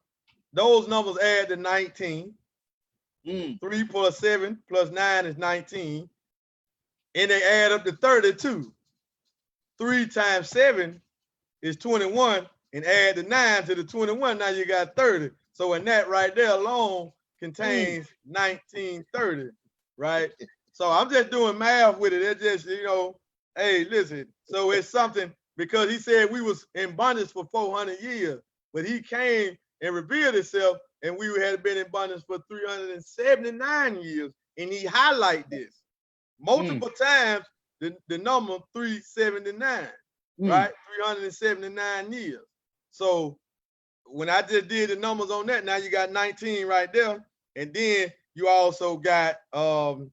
Those numbers add to 19. 3 plus 7 plus 9 is 19. And they add up to 32. 3 times 7 is 21. And add the 9 to the 21, now you got 30. So in that right there alone contains 1930, right? So I'm just doing math with it. It's just, you know, hey, listen. So it's something, because he said we was in bondage for 400 years, but he came and revealed himself, and we had been in bondage for 379 years. And he highlight this multiple times, the number 379, right? 379 years. So when I just did the numbers on that, now you got 19 right there. And then you also got 30.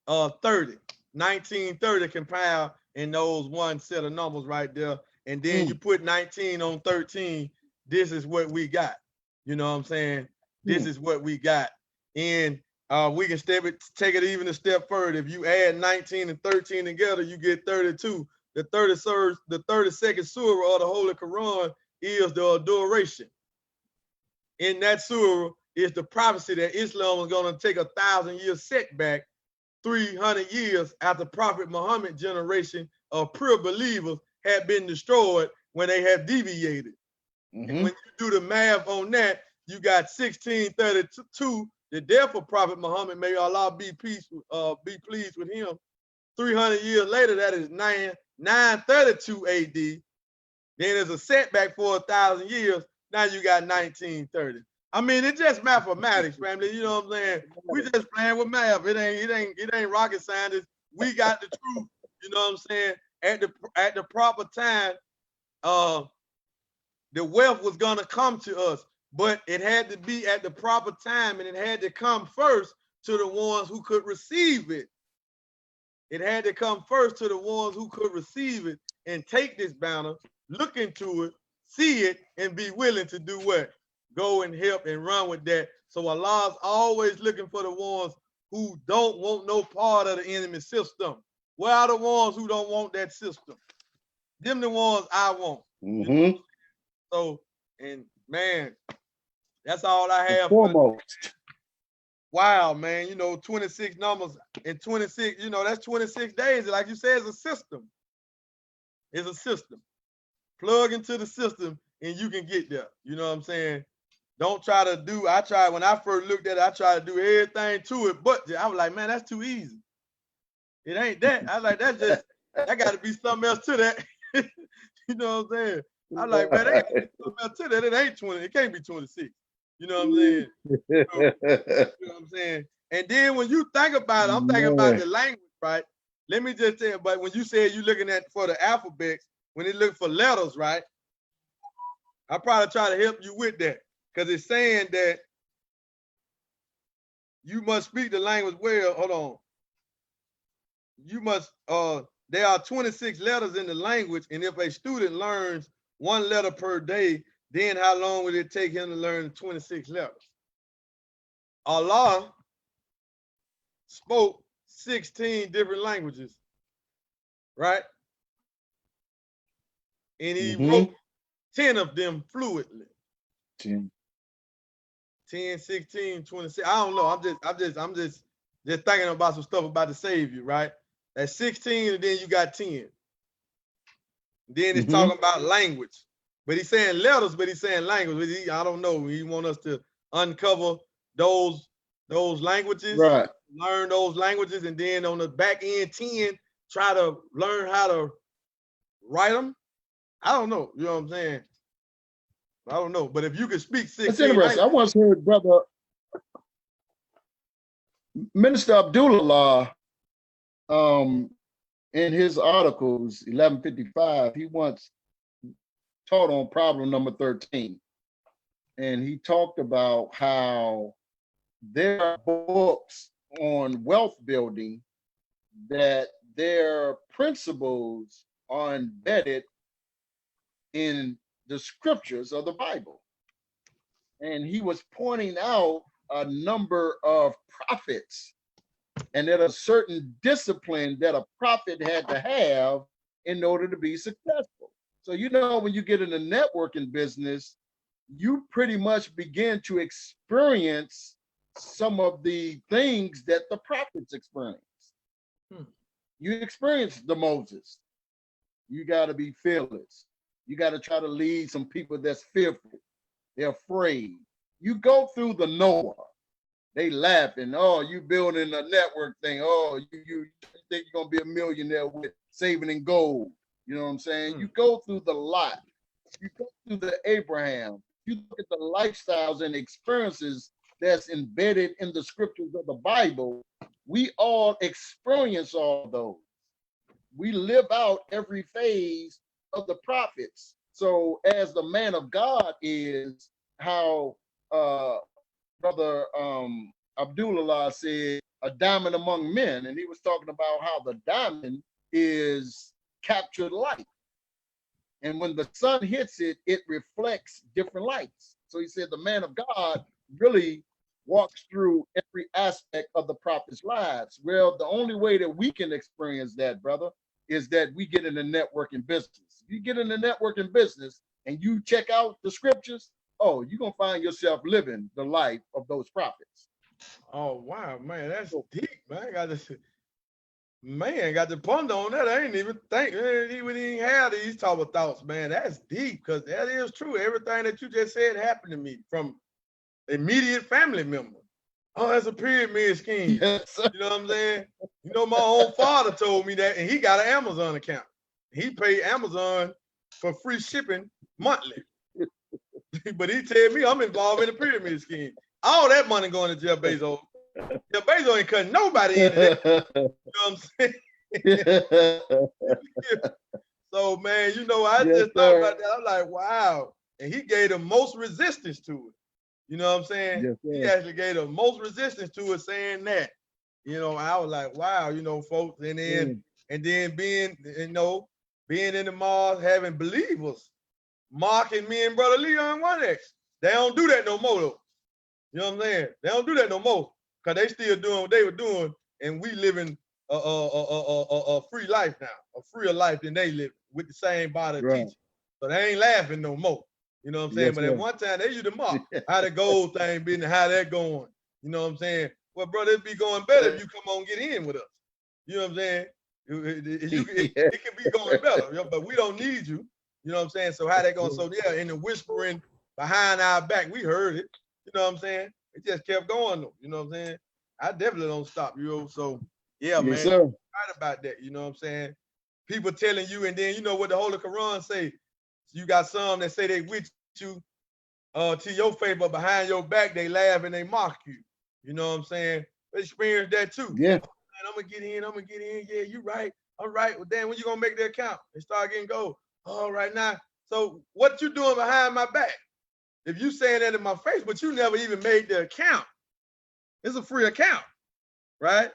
1930 compiled in those one set of numbers right there. And then you put 19 on 13. This is what we got. You know what I'm saying? This is what we got. And we can take it even a step further. If you add 19 and 13 together, you get 32. The 32nd surah of the Holy Quran is the adoration. In that surah is the prophecy that Islam was going to take 1,000-year setback 300 years after Prophet Muhammad generation of pure believers had been destroyed when they have deviated. And when you do the math on that, you got 1632, the death of Prophet Muhammad, may Allah be pleased with him. 300 years later, that is 932 AD. Then there's a setback for 1,000 years. Now you got 1930. I mean, it's just mathematics, family. You know what I'm saying? We just playing with math. It ain't rocket science. We got the truth. You know what I'm saying? At the proper time, the wealth was gonna come to us, but it had to be at the proper time, and it had to come first to the ones who could receive it. It had to come first to the ones who could receive it and take this banner, look into it, see it, and be willing to do what? Go and help and run with that. So Allah's always looking for the ones who don't want no part of the enemy system. Where are the ones who don't want that system? Them the ones I want. You know? So, and man, that's all I have. Foremost. Wow, man, you know, 26 numbers in 26, you know, that's 26 days. Like you said, it's a system. It's a system. Plug into the system and you can get there. You know what I'm saying? Don't try to do, I tried, when I first looked at it, I tried to do everything to it, but I was like, man, that's too easy. It ain't that. I was like, that got to be something else to that. You know what I'm saying? I was like, man, there got to be something else to that. It ain't 20. It can't be 26. You know what I'm saying? You know what I'm saying? And then when you think about it, I'm thinking about the language, right? Let me just tell you, but when you said you're looking at for the alphabets, when they look for letters, right? I probably try to help you with that because it's saying that you must speak the language well. Hold on. You must, there are 26 letters in the language, and if a student learns one letter per day, then how long would it take him to learn 26 letters? Allah spoke 16 different languages, right? And he wrote 10 of them fluidly. 10, 16, 26. I don't know. I'm just thinking about some stuff about the Savior, right? That's 16, and then you got 10. Then it's talking about language. But he's saying letters, but he's saying language. I don't know. He want us to uncover those languages, right? Learn those languages, and then on the back end 10, try to learn how to write them. I don't know. You know what I'm saying? I don't know. But if you could speak 16 That's interesting. I once heard Brother Minister Abdullah, in his articles, 1155, he once taught on problem number 13. And he talked about how there are books on wealth building that their principles are embedded in the scriptures of the Bible. And he was pointing out a number of prophets and that a certain discipline that a prophet had to have in order to be successful. So, you know, when you get in the networking business, you pretty much begin to experience some of the things that the prophets experienced. You experience the Moses. You got to be fearless. You got to try to lead some people that's fearful. They're afraid. You go through the Noah. They laughing. Oh, you building a network thing. Oh, you think you're going to be a millionaire with saving in gold. You know what I'm saying? You go through the Lot. You go through the Abraham. You look at the lifestyles and experiences that's embedded in the scriptures of the Bible. We all experience all those. We live out every phase of the prophets. So as the man of God is, how Brother Abdullah said, a diamond among men. And he was talking about how the diamond is captured light. And when the sun hits it, it reflects different lights. So he said the man of God really walks through every aspect of the prophet's lives. Well, the only way that we can experience that, brother, is that we get in the networking business. If you get in the networking business and you check out the scriptures, oh, you're going to find yourself living the life of those prophets. Oh, wow, man, that's deep, man. Got to ponder on that. I ain't even think. We didn't have these type of thoughts, man. That's deep, because that is true. Everything that you just said happened to me from immediate family member. Oh, that's a pyramid scheme. Yes. You know what I'm saying? You know, my own father told me that, and he got an Amazon account. He paid Amazon for free shipping monthly. But he told me I'm involved in a pyramid scheme. All that money going to Jeff Bezos. Jeff Bezos ain't cutting nobody into that. You know what I'm saying? So, man, you know, I just thought about that. I'm like, wow. And he gave the most resistance to it. You know what I'm saying? Yes, he actually gave the most resistance to it, saying that. You know, I was like, wow, you know, folks. And then being, you know, being in the mall, having believers mocking me and Brother Leon 1X. They don't do that no more, though. You know what I'm saying? They don't do that no more, because they still doing what they were doing, and we living a free life now, a freer life than they live with the same body of teaching. So they ain't laughing no more. You know what I'm saying? Yes, but at one time, they used to mock how the gold thing been, how that going. You know what I'm saying? Well, brother, it'd be going better if you come on get in with us. You know what I'm saying? It can be going better, you know, but we don't need you. You know what I'm saying? So how they going? So yeah, in the whispering behind our back, we heard it. You know what I'm saying? It just kept going though. You know what I'm saying? I definitely don't stop you. So yeah, Yes, man, sir. right about that. You know what I'm saying? People telling you, and then you know what the Holy Quran say. You got some that say they with you to your face, but behind your back they laugh and they mock you. You know what I'm saying? They experience that too. Yeah. Man, I'm gonna get in. I'm gonna get in. Yeah, you right. I'm right. Well, then when you gonna make the account? They start getting gold. All right now. So what you doing behind my back? If you saying that in my face, but you never even made the account, it's a free account, right?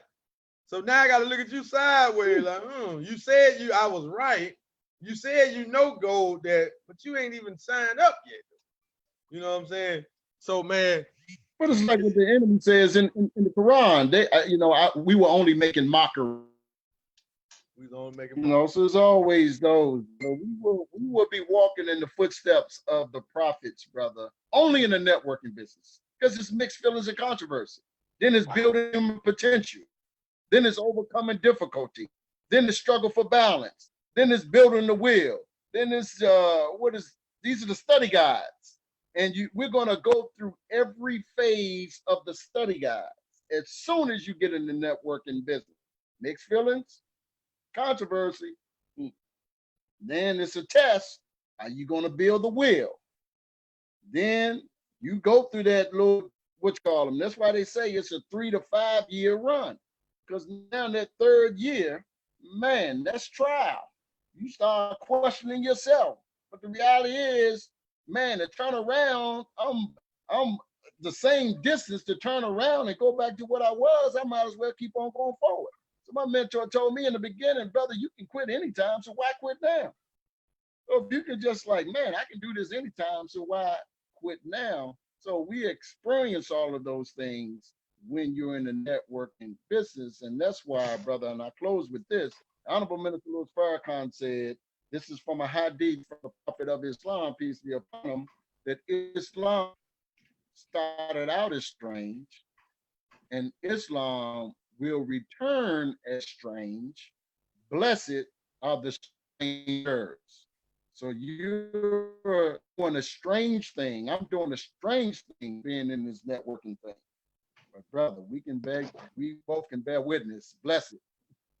So now I got to look at you sideways, like, you said I was right. You said you know gold that, but you ain't even signed up yet. You know what I'm saying? So man, But it's like what the enemy says in the Quran. They, we were only making mockery. we gonna make it. So it's always those. We will be walking in the footsteps of the prophets, brother. Only in the networking business, because it's mixed feelings and controversy. Then it's building potential. Then it's overcoming difficulty. Then the struggle for balance. Then it's building the will. Then it's these are the study guides. And we're gonna go through every phase of the study guides as soon as you get in the networking business. Mixed feelings, controversy. Then it's a test. Are you gonna build the will? Then you go through that little, what you call them. That's why they say it's a 3 to 5 year run. Because now in that third year, man, that's trial. You start questioning yourself. But the reality is, man, to turn around, I'm the same distance to turn around and go back to what I was. I might as well keep on going forward. So my mentor told me in the beginning, brother, you can quit anytime, so why quit now? So if you could just like, man, I can do this anytime, so why quit now? So we experience all of those things when you're in the networking business. And that's why, brother, and I close with this. Honorable Minister Louis Farrakhan said, this is from a hadith from the Prophet of Islam, peace be upon him, that Islam started out as strange, and Islam will return as strange. Blessed are the strangers. So you're doing a strange thing. I'm doing a strange thing being in this networking thing. But brother, we both can bear witness. Blessed.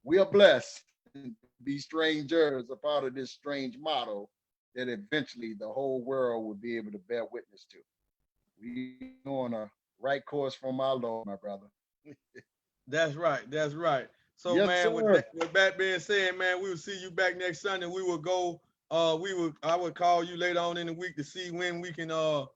We are blessed to be strangers, a part of this strange model that eventually the whole world will be able to bear witness to. We on a right course from our Lord, my brother. That's right. That's right. So Yes, man, sir. with that being said, man, we will see you back next Sunday. We will go. I would call you later on in the week to see when we can go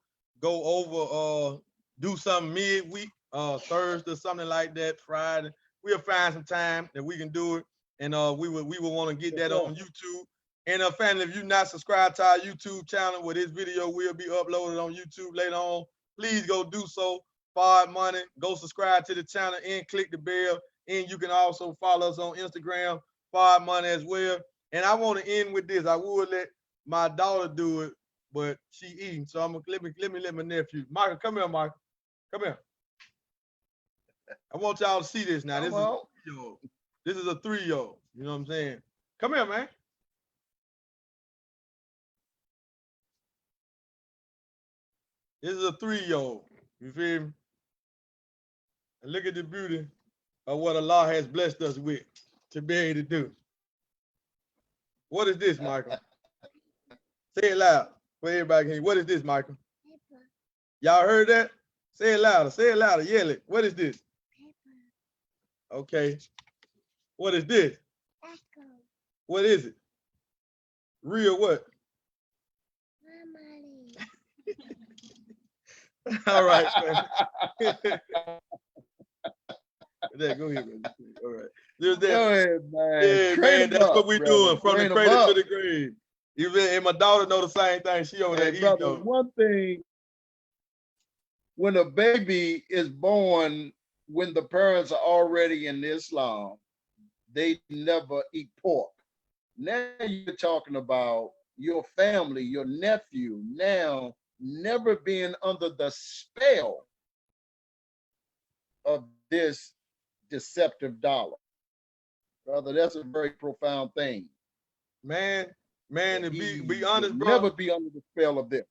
over do something midweek, Thursday, something like that, Friday. We'll find some time that we can do it, and we will want to get that on YouTube. And family, if you're not subscribed to our YouTube channel, where this video will be uploaded on YouTube later on, please go do so. Fard Money, go subscribe to the channel and click the bell. And you can also follow us on Instagram, Fard Money as well. And I want to end with this. I would let my daughter do it, but she eating. So I'm gonna let my nephew. Michael, come here, Michael. Come here. I want y'all to see this now. This is a 3-year-old. This is a 3-year-old. You know what I'm saying? Come here, man. This is a 3-year-old. You feel me? And look at the beauty of what Allah has blessed us with to be able to do. What is this, Michael? Say it loud for everybody can hear. What is this, Michael? Paper. Y'all heard that? Say it louder. Say it louder. Yell it. What is this? Paper. Okay. What is this? Echo. What is it? Real what? My money. All right, man. Go ahead, man. All right. There's that. Go ahead, man. Yeah, man. That's what we're doing from the cradle to the grave. And my daughter know the same thing. She over there eating. Brother, one thing, when a baby is born, when the parents are already in Islam, they never eat pork. Now you're talking about your family, your nephew, now never being under the spell of this deceptive dollar. brother. That's a very profound thing. Man, to be Will honest, bro. never be under the spell of this.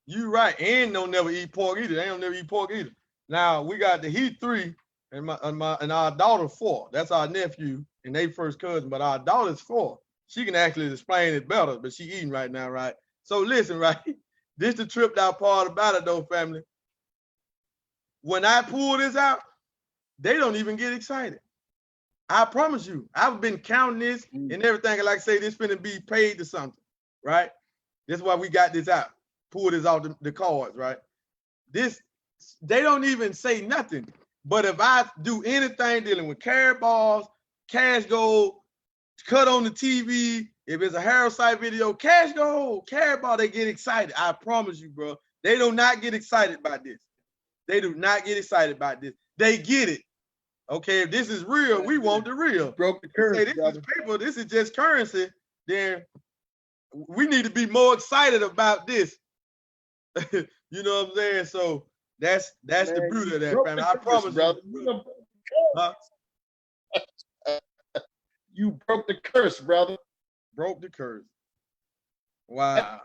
You right. And don't never eat pork either. They don't never eat pork either. Now we got the Heat 3 and our daughter 4. That's our nephew and they first cousin, but our daughter's 4. She can actually explain it better, but she eating right now, right? So listen, right? This the tripped out part about it though, family. When I pull this out, they don't even get excited. I promise you. I've been counting this and everything. Like I say, this finna be paid to something, right? This is why we got this out. Pull this out the cards, right? This, they don't even say nothing. But if I do anything dealing with carrot balls, cash gold, cut on the TV, if it's a Harold site video, cash gold, carrot ball, they get excited. I promise you, bro. They do not get excited about this. They do not get excited about this. They get it. Okay, if this is real, we want the real. Broke the curse, say this is paper, this is just currency, then we need to be more excited about this. You know what I'm saying? So that's man, the beauty of that, family. I promise, brother. You broke the curse, brother. Broke the curse. Wow.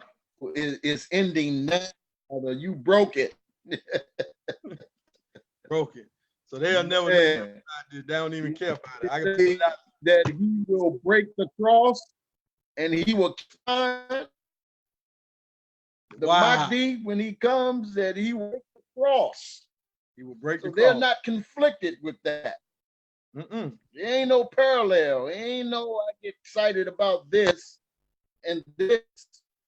It's ending now. You broke it. Broke it. So they'll never know. They don't even care about it. I can say that he will break the cross and he will find the Mahdi when he comes, that he will break the cross. He will break the cross. They're not conflicted with that. There ain't no parallel. There ain't no I get excited about this and this.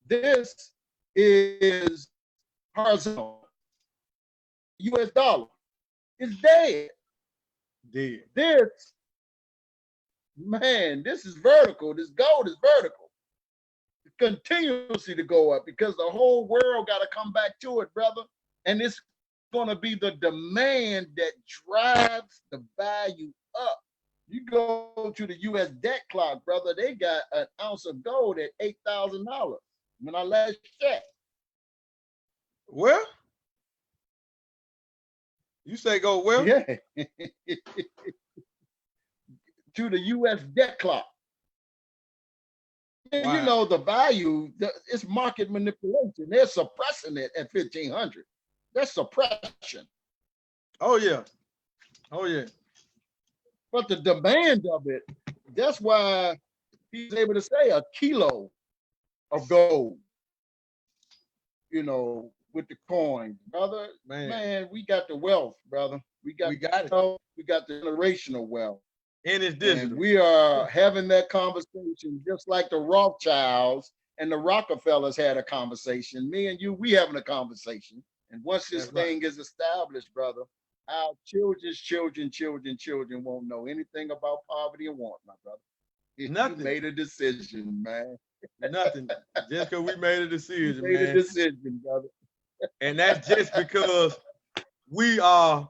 This is horizontal. US dollar is dead. Dead. This, man, this is vertical. This gold is vertical. It's continuously to go up because the whole world got to come back to it, brother. And it's going to be the demand that drives the value up. You go to the US debt clock, brother, they got an ounce of gold at $8,000 when I last checked. Well, you say go well? Yeah. To the US debt clock. Wow. You know, the value, it's market manipulation. They're suppressing it at 1,500. That's suppression. Oh, yeah. Oh, yeah. But the demand of it, that's why he's able to say a kilo of gold, you know, with the coin, brother. Man, we got the wealth, brother. We got it. We got the generational wealth. And it's digital. And we are having that conversation just like the Rothschilds and the Rockefellers had a conversation. Me and you, we having a conversation. And once this thing is established, brother, our children's children won't know anything about poverty and want, my brother. Nothing. You made a decision, man. Nothing. Just because we made a decision, made a decision, brother. And that's just because we are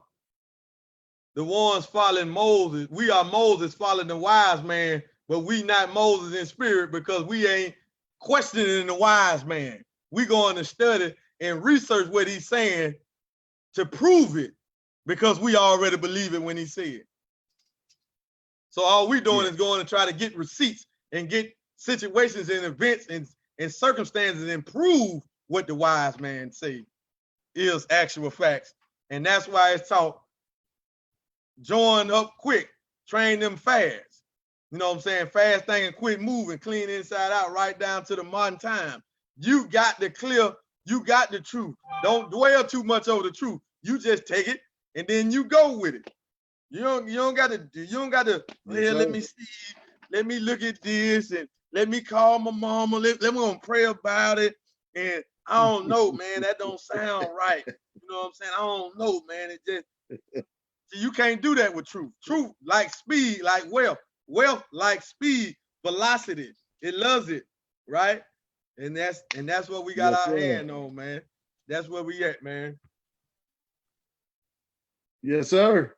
the ones following Moses. We are Moses following the wise man, but we not Moses in spirit because we ain't questioning the wise man. We going to study and research what he's saying to prove it because we already believe it when he said it. So all we doing is going to try to get receipts and get situations and events and circumstances and prove what the wise man say is actual facts. And that's why it's taught, join up quick, train them fast. You know what I'm saying? Fast thinking, quick moving, clean inside out, right down to the modern time. You got the clear, you got the truth. Don't dwell too much over the truth. You just take it and then you go with it. You don't got to, well, let me see, let me look at this and let me call my mama, let me gonna pray about it. And I don't know, man, that don't sound right. You know what I'm saying? I don't know, man. It just, see, you can't do that with truth. Truth like speed, like wealth. Wealth like speed, velocity. It loves it, right? And that's what we got our hand on, man. That's where we at, man. Yes, sir.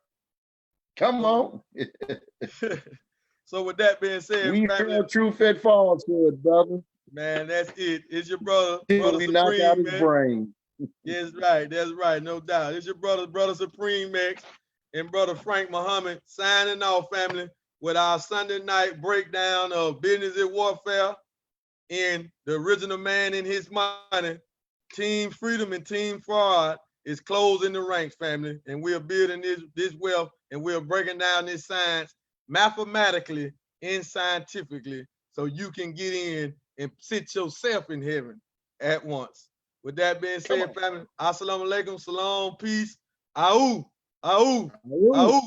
Come on. So with that being said, we heard truth and falsehood, brother. Man, that's it. It's your brother we knocked out his brain. Yes, right. That's right. No doubt. It's your brother SupremeX and brother Frank Muhammad signing off, family. with our Sunday night breakdown of business and warfare in the original man and his money. Team Freedom and Team Fraud is closing the ranks, family, and we're building this wealth, and we're breaking down this science mathematically and scientifically so you can get in and sit yourself in heaven at once. With that being said, family, assalamu alaikum, salam, peace, au, au, Woo. au.